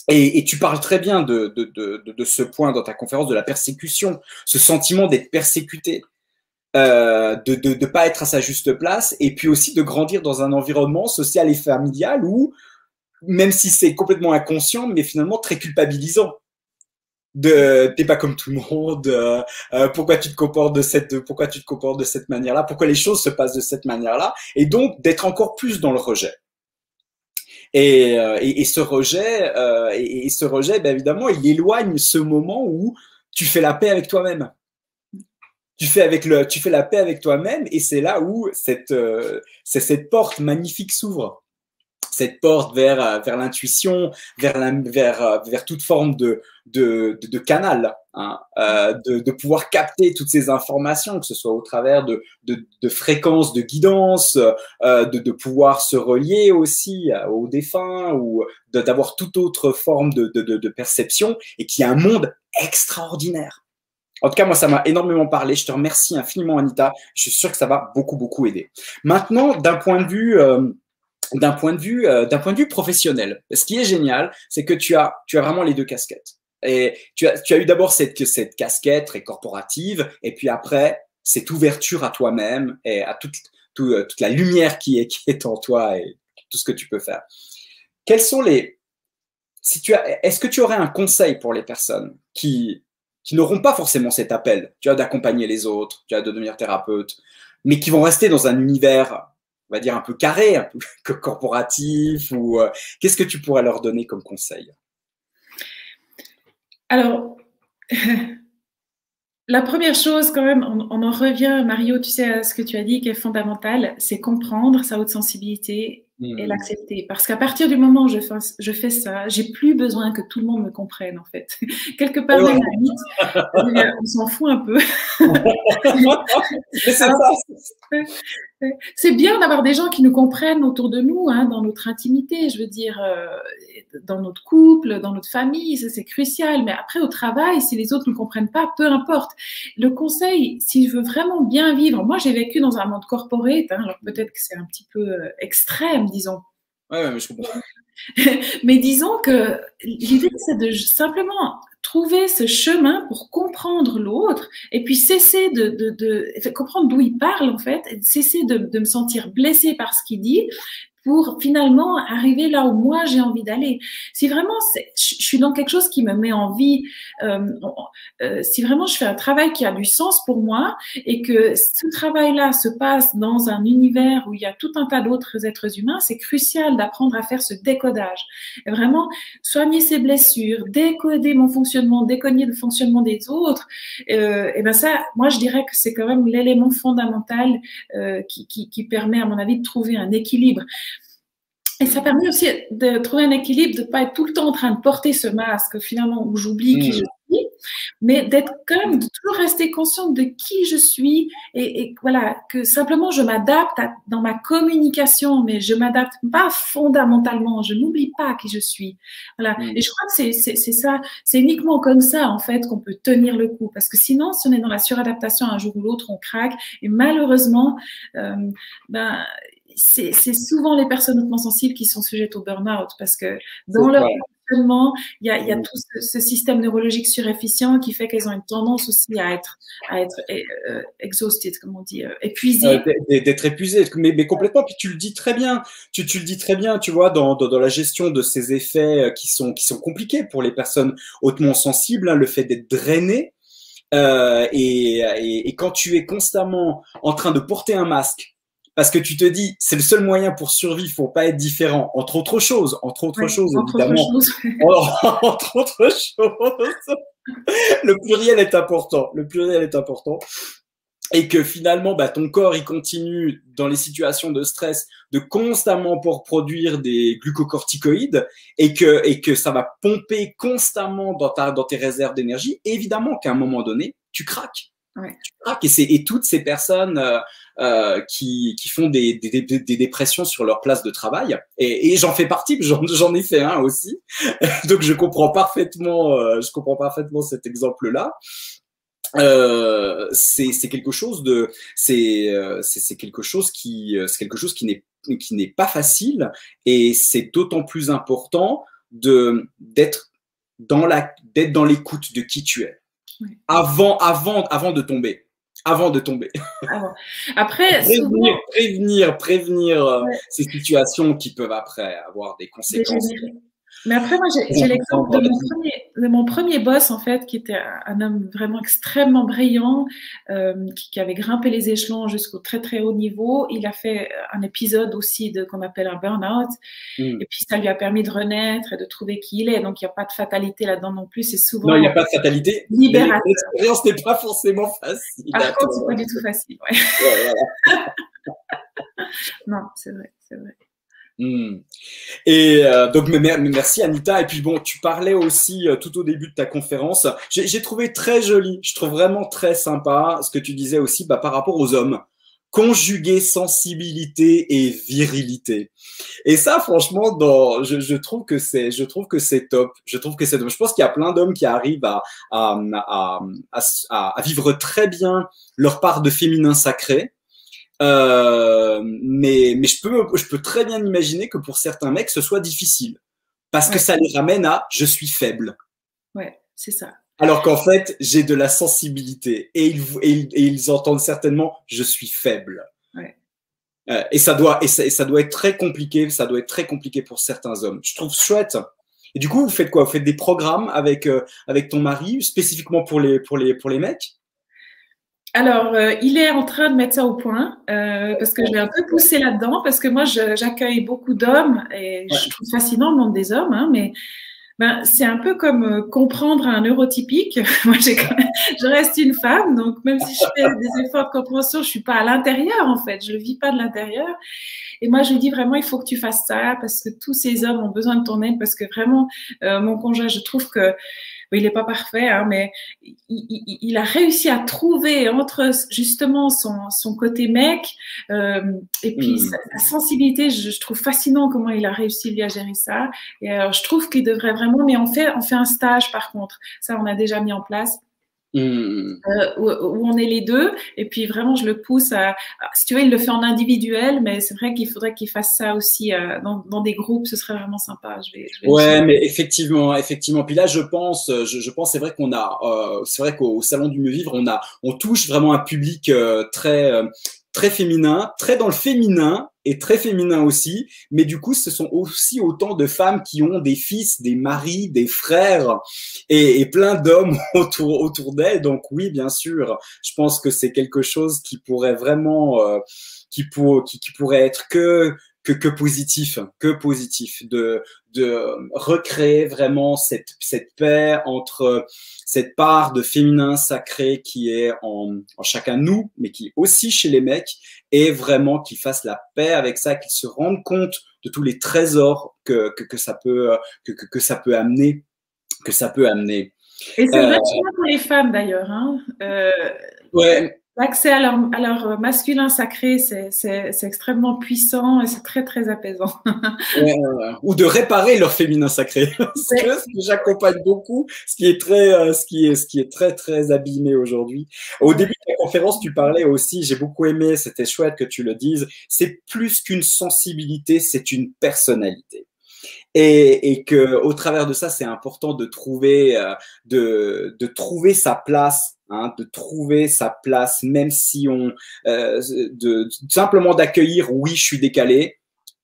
Et tu parles très bien de ce point dans ta conférence, de la persécution, ce sentiment d'être persécuté. De pas être à sa juste place, et puis aussi de grandir dans un environnement social et familial où, même si c'est complètement inconscient, mais finalement très culpabilisant. T'es pas comme tout le monde, pourquoi tu te comportes de cette manière-là, pourquoi les choses se passent de cette manière-là, et donc d'être encore plus dans le rejet. Et ce rejet, ben évidemment, il éloigne ce moment où tu fais la paix avec toi-même. Tu fais la paix avec toi-même, et c'est là où cette porte magnifique s'ouvre. Cette porte vers l'intuition, vers toute forme de canal, hein, de pouvoir capter toutes ces informations, que ce soit au travers de fréquences de guidance, de pouvoir se relier aussi aux défunts, ou d'avoir toute autre forme de perception, et qui est un monde extraordinaire. En tout cas, moi, ça m'a énormément parlé. Je te remercie infiniment, Anita. Je suis sûr que ça va beaucoup, beaucoup aider. Maintenant, d'un point de vue professionnel, ce qui est génial, c'est que tu as vraiment les deux casquettes. Et tu as eu d'abord cette casquette très corporative, et puis après, cette ouverture à toi-même et à toute la lumière qui est en toi et tout ce que tu peux faire. Quels sont est-ce que tu aurais un conseil pour les personnes qui n'auront pas forcément cet appel, tu vois, d'accompagner les autres, tu vois, de devenir thérapeute, mais qui vont rester dans un univers, on va dire, un peu carré, un peu corporatif, ou qu'est-ce que tu pourrais leur donner comme conseil? Alors, la première chose, quand même, on en revient, Mario, tu sais, à ce que tu as dit, qui est fondamental, c'est comprendre sa haute sensibilité et l'accepter. Parce qu'à partir du moment où je fais ça, j'ai plus besoin que tout le monde me comprenne, en fait. Quelque part, même à la limite, on s'en fout un peu. C'est bien d'avoir des gens qui nous comprennent autour de nous, hein, dans notre intimité, je veux dire, dans notre couple, dans notre famille, ça c'est crucial. Mais après, au travail, si les autres ne comprennent pas, peu importe. Le conseil, si je veux vraiment bien vivre, moi j'ai vécu dans un monde corporate, hein, alors peut-être que c'est un petit peu extrême, disons. Ouais, mais je comprends. Mais disons que l'idée, c'est de simplement trouver ce chemin pour comprendre l'autre et puis cesser de comprendre d'où il parle, en fait, et cesser de me sentir blessée par ce qu'il dit, pour finalement arriver là où moi j'ai envie d'aller. Si vraiment je suis dans quelque chose qui me met en vie, si vraiment je fais un travail qui a du sens pour moi et que ce travail-là se passe dans un univers où il y a tout un tas d'autres êtres humains, c'est crucial d'apprendre à faire ce décodage. Et vraiment soigner ses blessures, décoder mon fonctionnement, décoder le fonctionnement des autres. Et ben ça, moi je dirais que c'est quand même l'élément fondamental qui permet, à mon avis, de trouver un équilibre. Et ça permet aussi de trouver un équilibre, de ne pas être tout le temps en train de porter ce masque, finalement, où j'oublie qui je suis, mais d'être quand même, de toujours rester consciente de qui je suis et voilà, que simplement je m'adapte dans ma communication, mais je m'adapte pas fondamentalement, je n'oublie pas qui je suis. Voilà. Et je crois que c'est ça, c'est uniquement comme ça, en fait, qu'on peut tenir le coup, parce que sinon, si on est dans la suradaptation, un jour ou l'autre, on craque, et malheureusement, c'est souvent les personnes hautement sensibles qui sont sujettes au burn-out parce que dans leur fonctionnement, il y a tout ce système neurologique surefficient qui fait qu'elles ont une tendance aussi à être exhausted, comme on dit, épuisées. D'être épuisées, mais complètement. Puis tu le dis très bien. Tu le dis très bien, tu vois, dans la gestion de ces effets qui sont compliqués pour les personnes hautement sensibles, hein, le fait d'être drainé. Et quand tu es constamment en train de porter un masque, parce que tu te dis, c'est le seul moyen pour survivre, faut pas être différent, entre autres choses, évidemment. Entre autres choses. Le pluriel est important. et que finalement, bah, ton corps, il continue dans les situations de stress de constamment pour produire des glucocorticoïdes et que ça va pomper constamment dans tes réserves d'énergie, évidemment qu'à un moment donné, tu craques. Ouais. Tu craques et toutes ces personnes qui font des dépressions sur leur place de travail, et j'en fais partie, j'en ai fait un aussi, donc je comprends parfaitement cet exemple-là. C'est quelque chose de c'est quelque chose qui n'est pas facile, et c'est d'autant plus important d'être dans l'écoute de qui tu es, Ouais. avant de tomber. Après, prévenir ouais, ces situations qui peuvent après avoir des conséquences. dégénérer. Mais après, moi, j'ai l'exemple de mon premier boss, en fait, qui était un homme vraiment extrêmement brillant, qui avait grimpé les échelons jusqu'au très, très haut niveau. Il a fait un épisode aussi qu'on appelle un burn-out. Et puis, ça lui a permis de renaître et de trouver qui il est. Donc, il n'y a pas de fatalité là-dedans non plus. C'est souvent Non, il n'y a pas de fatalité. libérateur. L'expérience n'est pas forcément facile. Par contre, c'est pas du tout facile. Ouais. Ouais, voilà. Non, c'est vrai, c'est vrai. Et donc merci Anita. Et puis bon, tu parlais aussi tout au début de ta conférence. J'ai trouvé très joli. Je trouve vraiment très sympa ce que tu disais aussi par rapport aux hommes. Conjuguer sensibilité et virilité. Et ça, franchement, je trouve que c'est top. Je pense qu'il y a plein d'hommes qui arrivent à vivre très bien leur part de féminin sacré. Mais je peux très bien imaginer que pour certains mecs, ce soit difficile. Parce que ça les ramène à « je suis faible ». Ouais, c'est ça. Alors qu'en fait, j'ai de la sensibilité. Et ils entendent certainement « je suis faible ». Ouais. Et ça doit être très compliqué. Ça doit être très compliqué pour certains hommes. Je trouve chouette. Et du coup, vous faites quoi? Vous faites des programmes avec ton mari, spécifiquement pour les mecs? Alors, il est en train de mettre ça au point parce que je l'ai un peu poussé là-dedans, parce que moi, j'accueille beaucoup d'hommes et je trouve fascinant le monde des hommes, hein, mais c'est un peu comme comprendre un neurotypique. Moi, je reste une femme, donc même si je fais des efforts de compréhension, je suis pas à l'intérieur en fait, je le vis pas de l'intérieur. Et moi, je lui dis vraiment, il faut que tu fasses ça parce que tous ces hommes ont besoin de ton aide, parce que vraiment, mon conjoint, je trouve que il n'est pas parfait, hein, mais il a réussi à trouver entre justement son côté mec et puis sa sensibilité. Je trouve fascinant comment il a réussi lui à gérer ça. Et alors, je trouve qu'il devrait vraiment, mais on fait un stage par contre. Ça, on a déjà mis en place. Où on est les deux, et puis vraiment je le pousse si tu veux, il le fait en individuel, mais c'est vrai qu'il faudrait qu'il fasse ça aussi dans des groupes, ce serait vraiment sympa. Ouais, mais effectivement. Puis là, je pense, c'est vrai c'est vrai qu'au Salon du Mieux Vivre, on touche vraiment un public très féminin, très dans le féminin et très féminin aussi. Mais du coup, ce sont aussi autant de femmes qui ont des fils, des maris, des frères et plein d'hommes autour d'elles. Donc oui, bien sûr, je pense que c'est quelque chose qui pourrait vraiment, qui pourrait être que positif de recréer vraiment cette paix entre cette part de féminin sacré qui est en chacun de nous, mais qui est aussi chez les mecs, et vraiment qu'ils fassent la paix avec ça, qu'ils se rendent compte de tous les trésors que ça peut amener, Et c'est vachement pour les femmes d'ailleurs, hein. Ouais. L'accès à leur masculin sacré, c'est extrêmement puissant et c'est très, très apaisant. Ou de réparer leur féminin sacré. Ce que j'accompagne beaucoup, ce qui est très, très abîmé aujourd'hui. Au début de la conférence, tu parlais aussi, j'ai beaucoup aimé, c'était chouette que tu le dises, c'est plus qu'une sensibilité, c'est une personnalité. Et que au travers de ça, c'est important de trouver sa place. De trouver sa place, même si simplement d'accueillir, oui, je suis décalé,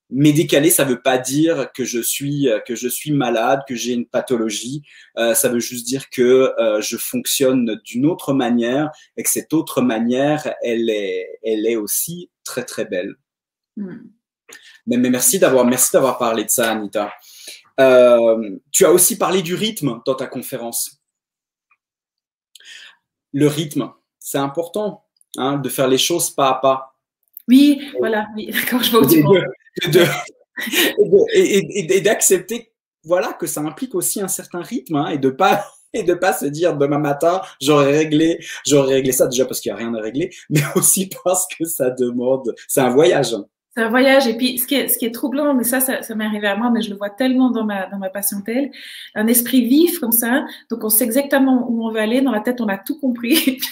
mais décalé, ça veut pas dire que je suis malade, que j'ai une pathologie. Ça veut juste dire que je fonctionne d'une autre manière et que cette autre manière, elle est aussi très très belle. Mais merci d'avoir parlé de ça, Anita. Tu as aussi parlé du rythme dans ta conférence. Le rythme, c'est important. hein, de faire les choses pas à pas. Oui, voilà, oui, d'accord, je vois où tu vas. Et d'accepter, voilà, que ça implique aussi un certain rythme, hein, et de pas se dire demain matin j'aurais réglé ça, déjà parce qu'il y a rien à régler, mais aussi parce que ça demande, c'est un voyage. C'est un voyage. Et puis, ce qui est troublant, mais ça m'est arrivé à moi, mais je le vois tellement dans ma patientèle, un esprit vif comme ça. Donc, on sait exactement où on veut aller. Dans la tête, on a tout compris. Et puis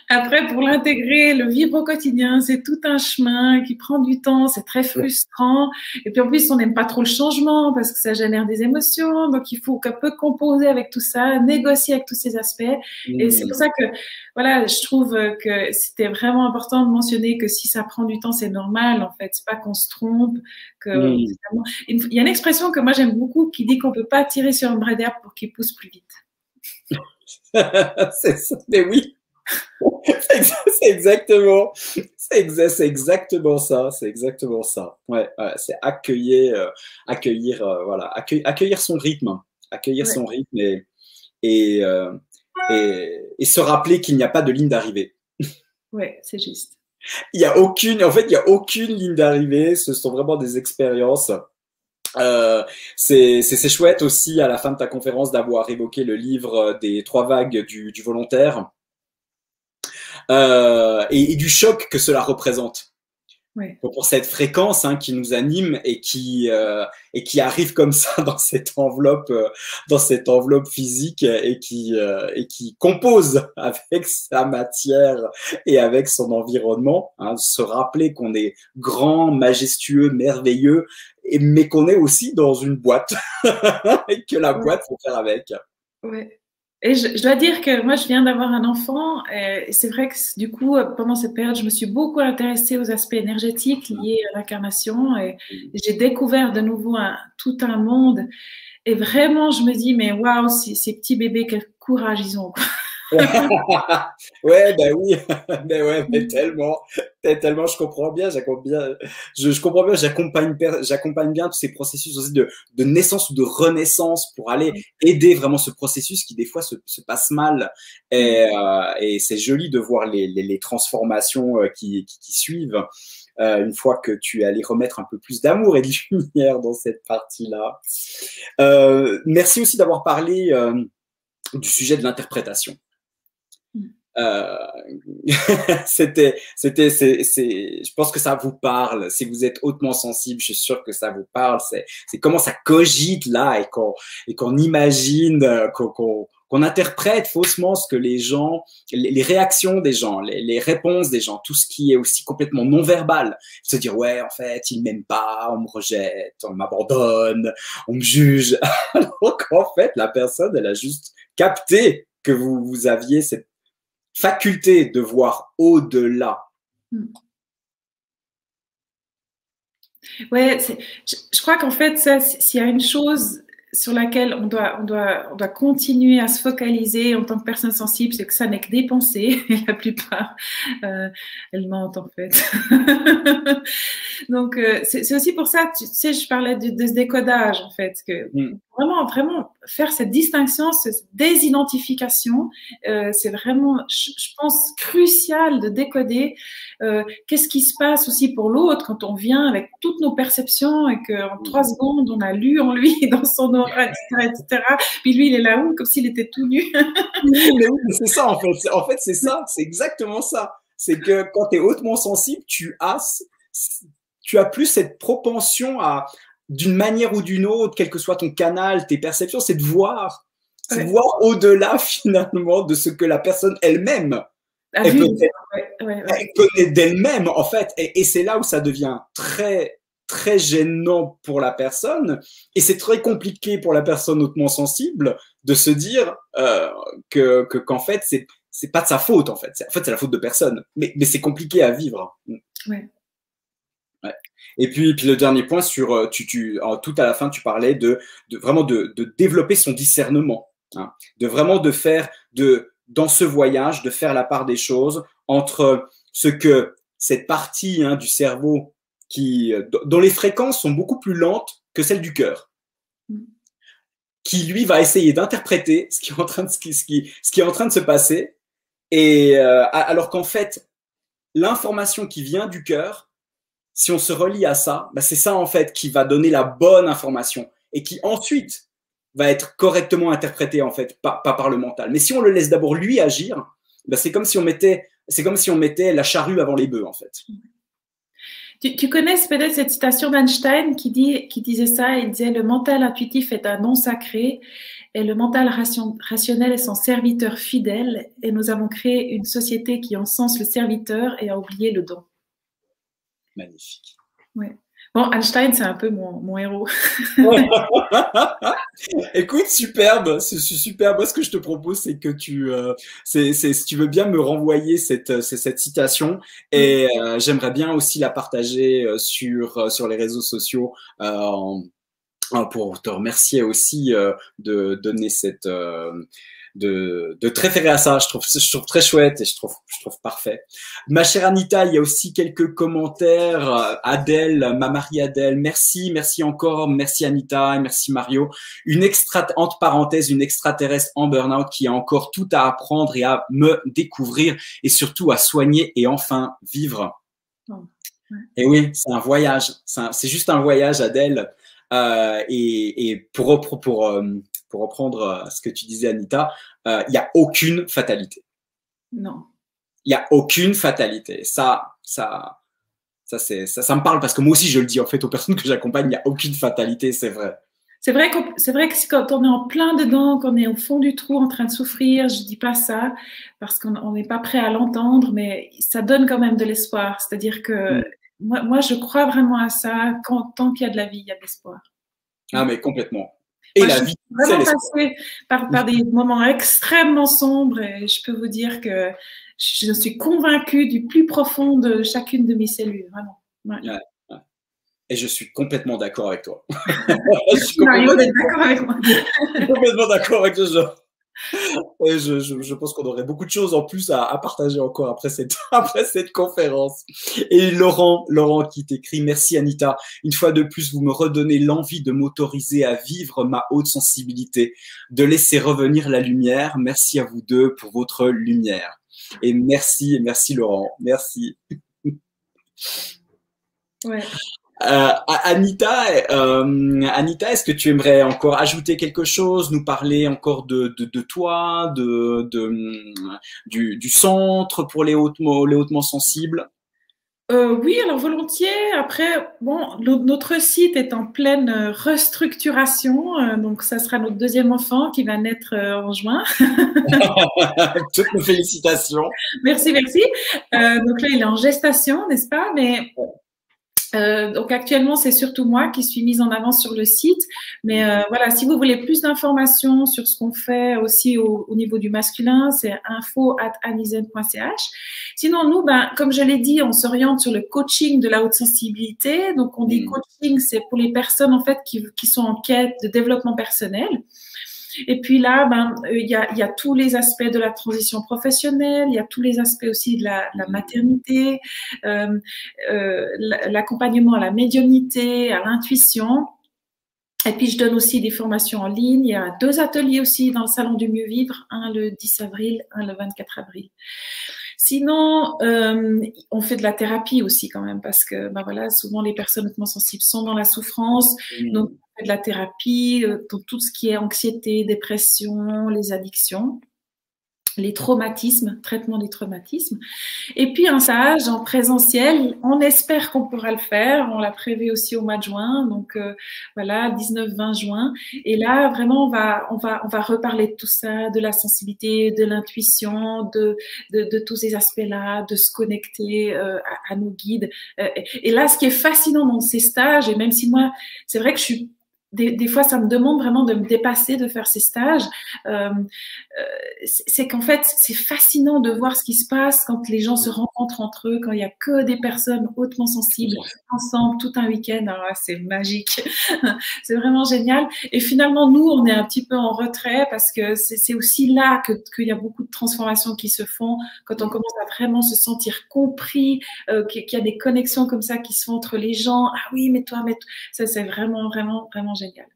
après, pour l'intégrer, le vivre au quotidien, c'est tout un chemin qui prend du temps. C'est très frustrant. Et puis, en plus, on n'aime pas trop le changement parce que ça génère des émotions. Donc, il faut un peu composer avec tout ça, négocier avec tous ces aspects. Et c'est pour ça que, voilà, je trouve que c'était vraiment important de mentionner que si ça prend du temps, c'est normal, en fait. C'est pas qu'on se trompe, que, il y a une expression que moi j'aime beaucoup qui dit qu'on peut pas tirer sur un bras d'herbe pour qu'il pousse plus vite. C'est ça, mais oui. C'est exactement ça. C'est exactement ça. Ouais, c'est accueillir, voilà, accueillir son rythme, son rythme et se rappeler qu'il n'y a pas de ligne d'arrivée. Ouais, c'est juste. Il y a aucune ligne d'arrivée. Ce sont vraiment des expériences. C'est chouette aussi à la fin de ta conférence d'avoir évoqué le livre des 3 vagues du volontaire. Et du choc que cela représente. Ouais. Pour cette fréquence, hein, qui nous anime et qui arrive comme ça dans cette enveloppe physique et qui compose avec sa matière et avec son environnement, hein, se rappeler qu'on est grand, majestueux, merveilleux, mais qu'on est aussi dans une boîte et que la boîte, faut faire avec. Ouais. Et je dois dire que moi, je viens d'avoir un enfant et c'est vrai que du coup, pendant cette période, je me suis beaucoup intéressée aux aspects énergétiques liés à l'incarnation et j'ai découvert de nouveau tout un monde. Et vraiment, je me dis, mais waouh, ces petits bébés, quel courage ils ont. Ouais, ben oui, mais tellement, je comprends bien, j'accompagne bien tous ces processus aussi de naissance ou de renaissance pour aller aider vraiment ce processus qui des fois se passe mal. Et c'est joli de voir les transformations qui suivent. Une fois que tu es allé remettre un peu plus d'amour et de lumière dans cette partie-là. Merci aussi d'avoir parlé du sujet de l'interprétation. Je pense que ça vous parle. Si vous êtes hautement sensible, je suis sûr que ça vous parle. C'est comment ça cogite là et qu'on imagine, qu'on interprète faussement ce que les gens, les réactions des gens, les réponses des gens, tout ce qui est aussi complètement non-verbal. Se dire, ouais, en fait, ils m'aiment pas, on me rejette, on m'abandonne, on me juge. Alors qu'en fait, la personne, elle a juste capté que vous aviez cette faculté de voir au-delà. Ouais, je crois qu'en fait, ça, s'il y a une chose sur laquelle on doit continuer à se focaliser en tant que personne sensible, c'est que ça n'est que des pensées. Et la plupart, elles mentent en fait. Donc, c'est aussi pour ça, tu sais, je parlais de ce décodage en fait, que vraiment faire cette distinction, cette désidentification, c'est vraiment, je pense, crucial de décoder qu'est-ce qui se passe aussi pour l'autre quand on vient avec toutes nos perceptions et qu'en 3 secondes, on a lu en lui, dans son aura, etc. Puis lui, il est là-haut comme s'il était tout nu. Oui, c'est ça en fait. En fait, c'est ça, c'est exactement ça. C'est que quand tu es hautement sensible, tu as plus cette propension à, d'une manière ou d'une autre, quel que soit ton canal, tes perceptions, c'est de voir au-delà finalement de ce que la personne elle-même connaît d'elle-même en fait. Et c'est là où ça devient très très gênant pour la personne et c'est très compliqué pour la personne hautement sensible de se dire qu'en fait c'est pas de sa faute en fait c'est la faute de personne mais c'est compliqué à vivre. Ouais. Et puis le dernier point sur tout à la fin tu parlais de vraiment de développer son discernement, hein, de vraiment dans ce voyage de faire la part des choses entre ce que cette partie, hein, du cerveau dont les fréquences sont beaucoup plus lentes que celles du cœur, qui lui va essayer d'interpréter ce qui est en train de se passer Et alors qu'en fait, l'information qui vient du cœur, si on se relie à ça, bah, c'est ça en fait qui va donner la bonne information et qui ensuite va être correctement interprétée en fait, pas par le mental. Mais si on le laisse d'abord lui agir, bah, c'est comme si on mettait la charrue avant les bœufs en fait. Tu connais peut-être cette citation d'Einstein qui disait ça, il disait « Le mental intuitif est un nom sacré et le mental rationnel est son serviteur fidèle et nous avons créé une société qui encense le serviteur et a oublié le don. » Magnifique. Ouais. Bon, Einstein, c'est un peu mon héros. Écoute, superbe, c'est superbe. Moi, ce que je te propose, c'est que si tu veux bien me renvoyer cette citation, et j'aimerais bien aussi la partager sur les réseaux sociaux pour te remercier aussi de donner de te référer à ça. Je trouve très chouette et je trouve parfait. Ma chère Anita, il y a aussi quelques commentaires. Adèle, ma Marie-Adèle, merci encore, merci Anita et merci Mario. Entre parenthèses, une extraterrestre en burn-out qui a encore tout à apprendre et à me découvrir et surtout à soigner et enfin vivre. Et oui, c'est un voyage. C'est juste un voyage, Adèle. Et pour reprendre ce que tu disais, Anita, il n'y a aucune fatalité. Non. Il n'y a aucune fatalité. Ça me parle parce que moi aussi, je le dis en fait aux personnes que j'accompagne, il n'y a aucune fatalité, c'est vrai. C'est vrai que quand on est en plein dedans, qu'on est au fond du trou en train de souffrir, je dis pas ça parce qu'on n'est pas prêt à l'entendre, mais ça donne quand même de l'espoir. C'est-à-dire que moi, je crois vraiment à ça. Tant qu'il y a de la vie, il y a de l'espoir. Ah, mais complètement. Et moi, la vie, c'est vraiment passée par des moments extrêmement sombres et je peux vous dire que je suis convaincue du plus profond de chacune de mes cellules, vraiment. Ouais. Et je suis complètement d'accord avec toi. Je suis d'accord avec moi. Complètement d'accord avec le genre. Et je pense qu'on aurait beaucoup de choses en plus à partager encore après cette conférence. Et Laurent qui t'écrit, merci Anita. Une fois de plus, vous me redonnez l'envie de m'autoriser à vivre ma haute sensibilité, de laisser revenir la lumière. Merci à vous deux pour votre lumière. Et merci Laurent. Merci. Ouais. Anita, est-ce que tu aimerais encore ajouter quelque chose, nous parler encore de toi, du centre pour les hautement sensibles? Oui, alors volontiers. Après, bon, notre site est en pleine restructuration, donc ça sera notre deuxième enfant qui va naître en juin. Toutes mes félicitations. Merci. Donc là, il est en gestation, n'est-ce pas? Mais donc actuellement, c'est surtout moi qui suis mise en avant sur le site. Mais voilà, si vous voulez plus d'informations sur ce qu'on fait aussi au niveau du masculin, c'est info@anizen.ch. Sinon, nous, comme je l'ai dit, on s'oriente sur le coaching de la haute sensibilité. Donc, on dit coaching, c'est pour les personnes en fait qui sont en quête de développement personnel. Et puis là, il y a tous les aspects de la transition professionnelle, il y a tous les aspects aussi de la maternité, l'accompagnement à la médiumnité, à l'intuition. Et puis, je donne aussi des formations en ligne. Il y a 2 ateliers aussi dans le Salon du Mieux Vivre, un le 10 avril, un le 24 avril. Sinon, on fait de la thérapie aussi quand même parce que voilà, souvent les personnes hautement sensibles sont dans la souffrance. Donc, on fait de la thérapie pour tout ce qui est anxiété, dépression, les addictions, les traumatismes, traitement des traumatismes. Et puis un stage en présentiel, on espère qu'on pourra le faire. On l'a prévu aussi au mois de juin, donc voilà, 19-20 juin. Et là, vraiment, on va reparler de tout ça, de la sensibilité, de l'intuition, de tous ces aspects-là, de se connecter à nos guides. Et là, ce qui est fascinant dans ces stages, et même si moi, c'est vrai que je suis des fois, ça me demande vraiment de me dépasser, de faire ces stages. C'est qu'en fait, c'est fascinant de voir ce qui se passe quand les gens se rencontrent entre eux, quand il y a que des personnes hautement sensibles ensemble tout un week-end. Alors là, c'est magique. C'est vraiment génial. Et finalement, nous, on est un petit peu en retrait parce que c'est aussi là qu'il y a beaucoup de transformations qui se font quand on commence à vraiment se sentir compris, qu'il y a des connexions comme ça qui se font entre les gens. Ah oui, mais toi, ça, c'est vraiment, vraiment, vraiment génial.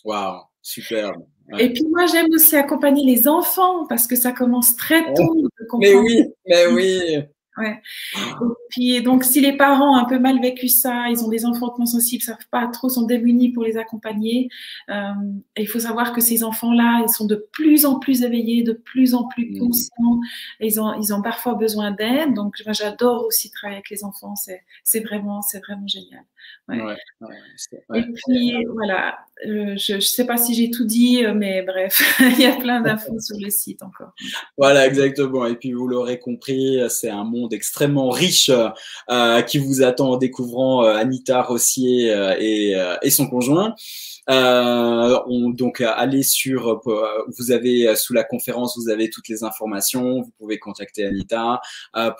Waouh, superbe. Ouais. Et puis moi, j'aime aussi accompagner les enfants parce que ça commence très tôt, Mais comprendre. oui, mais oui. Ouais. Et puis, donc, si les parents ont un peu mal vécu ça, ils ont des enfants hautement sensibles, savent pas trop, sont démunis pour les accompagner. Et il faut savoir que ces enfants-là, ils sont de plus en plus éveillés, de plus en plus conscients. Et ils ont parfois besoin d'aide. Donc, moi, j'adore aussi travailler avec les enfants. C'est vraiment génial. Ouais. Ouais, Et puis, voilà, je sais pas si j'ai tout dit, mais bref, il y a plein d'infos sur le site encore. Voilà, exactement. Et puis, vous l'aurez compris, c'est un monde extrêmement riche qui vous attend en découvrant Anita Rossier et son conjoint. Donc, allez sur, vous avez sous la conférence, vous avez toutes les informations. Vous pouvez contacter Anita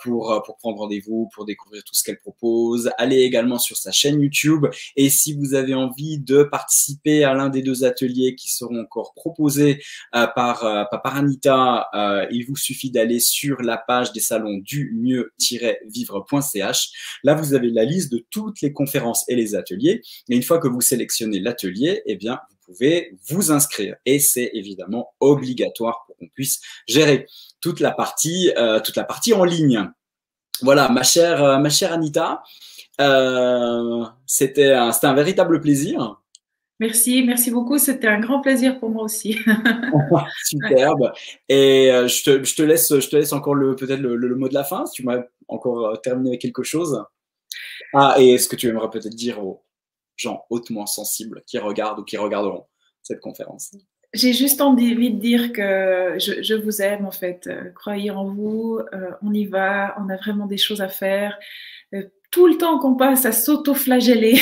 pour prendre rendez-vous, pour découvrir tout ce qu'elle propose. Allez également sur sa chaîne YouTube. Et si vous avez envie de participer à l'un des 2 ateliers qui seront encore proposés par Anita, il vous suffit d'aller sur la page des salons du mieux-vivre.ch. Là, vous avez la liste de toutes les conférences et les ateliers. Et une fois que vous sélectionnez l'atelier, eh bien, vous pouvez vous inscrire. Et c'est évidemment obligatoire pour qu'on puisse gérer toute la partie en ligne. Voilà, ma chère Anita, c'était un véritable plaisir. Merci beaucoup. C'était un grand plaisir pour moi aussi. Superbe. Et je te laisse encore peut-être le mot de la fin, si tu m'as encore terminé avec quelque chose. Ah, et est-ce que tu aimerais peut-être dire aux gens hautement sensibles qui regardent ou qui regarderont cette conférence? J'ai juste envie de dire que je vous aime en fait. Croyez en vous, on y va, on a vraiment des choses à faire. Tout le temps qu'on passe à s'auto-flageller,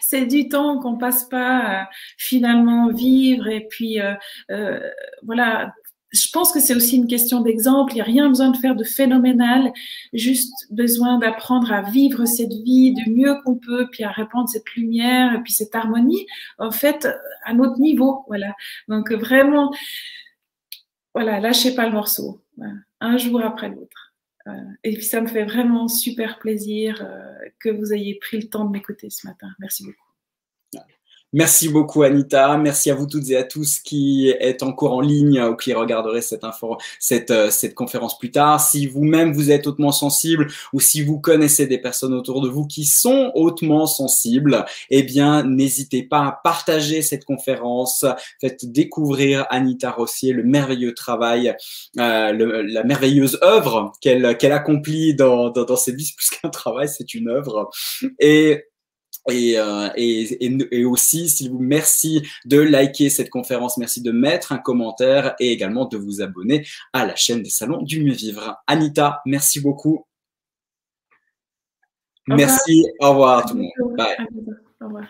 c'est du temps qu'on passe pas à finalement vivre. Et puis voilà, je pense que c'est aussi une question d'exemple. Il n'y a rien besoin de faire de phénoménal, juste besoin d'apprendre à vivre cette vie du mieux qu'on peut, puis à répandre cette lumière et puis cette harmonie, en fait, à notre niveau. Voilà. Donc vraiment, voilà, lâchez pas le morceau. Voilà. Un jour après l'autre. Et puis ça me fait vraiment super plaisir que vous ayez pris le temps de m'écouter ce matin. Merci beaucoup. Merci beaucoup Anita, merci à vous toutes et à tous qui êtes encore en ligne ou qui regarderez cette conférence plus tard. Si vous-même vous êtes hautement sensible ou si vous connaissez des personnes autour de vous qui sont hautement sensibles, eh bien n'hésitez pas à partager cette conférence, faites découvrir Anita Rossier, le merveilleux travail, la merveilleuse œuvre qu'elle accomplit dans cette vie. C'est plus qu'un travail, c'est une œuvre. Et aussi, s'il vous merci de liker cette conférence, merci de mettre un commentaire et également de vous abonner à la chaîne des salons du mieux vivre. Anita, merci beaucoup. Merci, au revoir à tout le monde. Bye. Au revoir.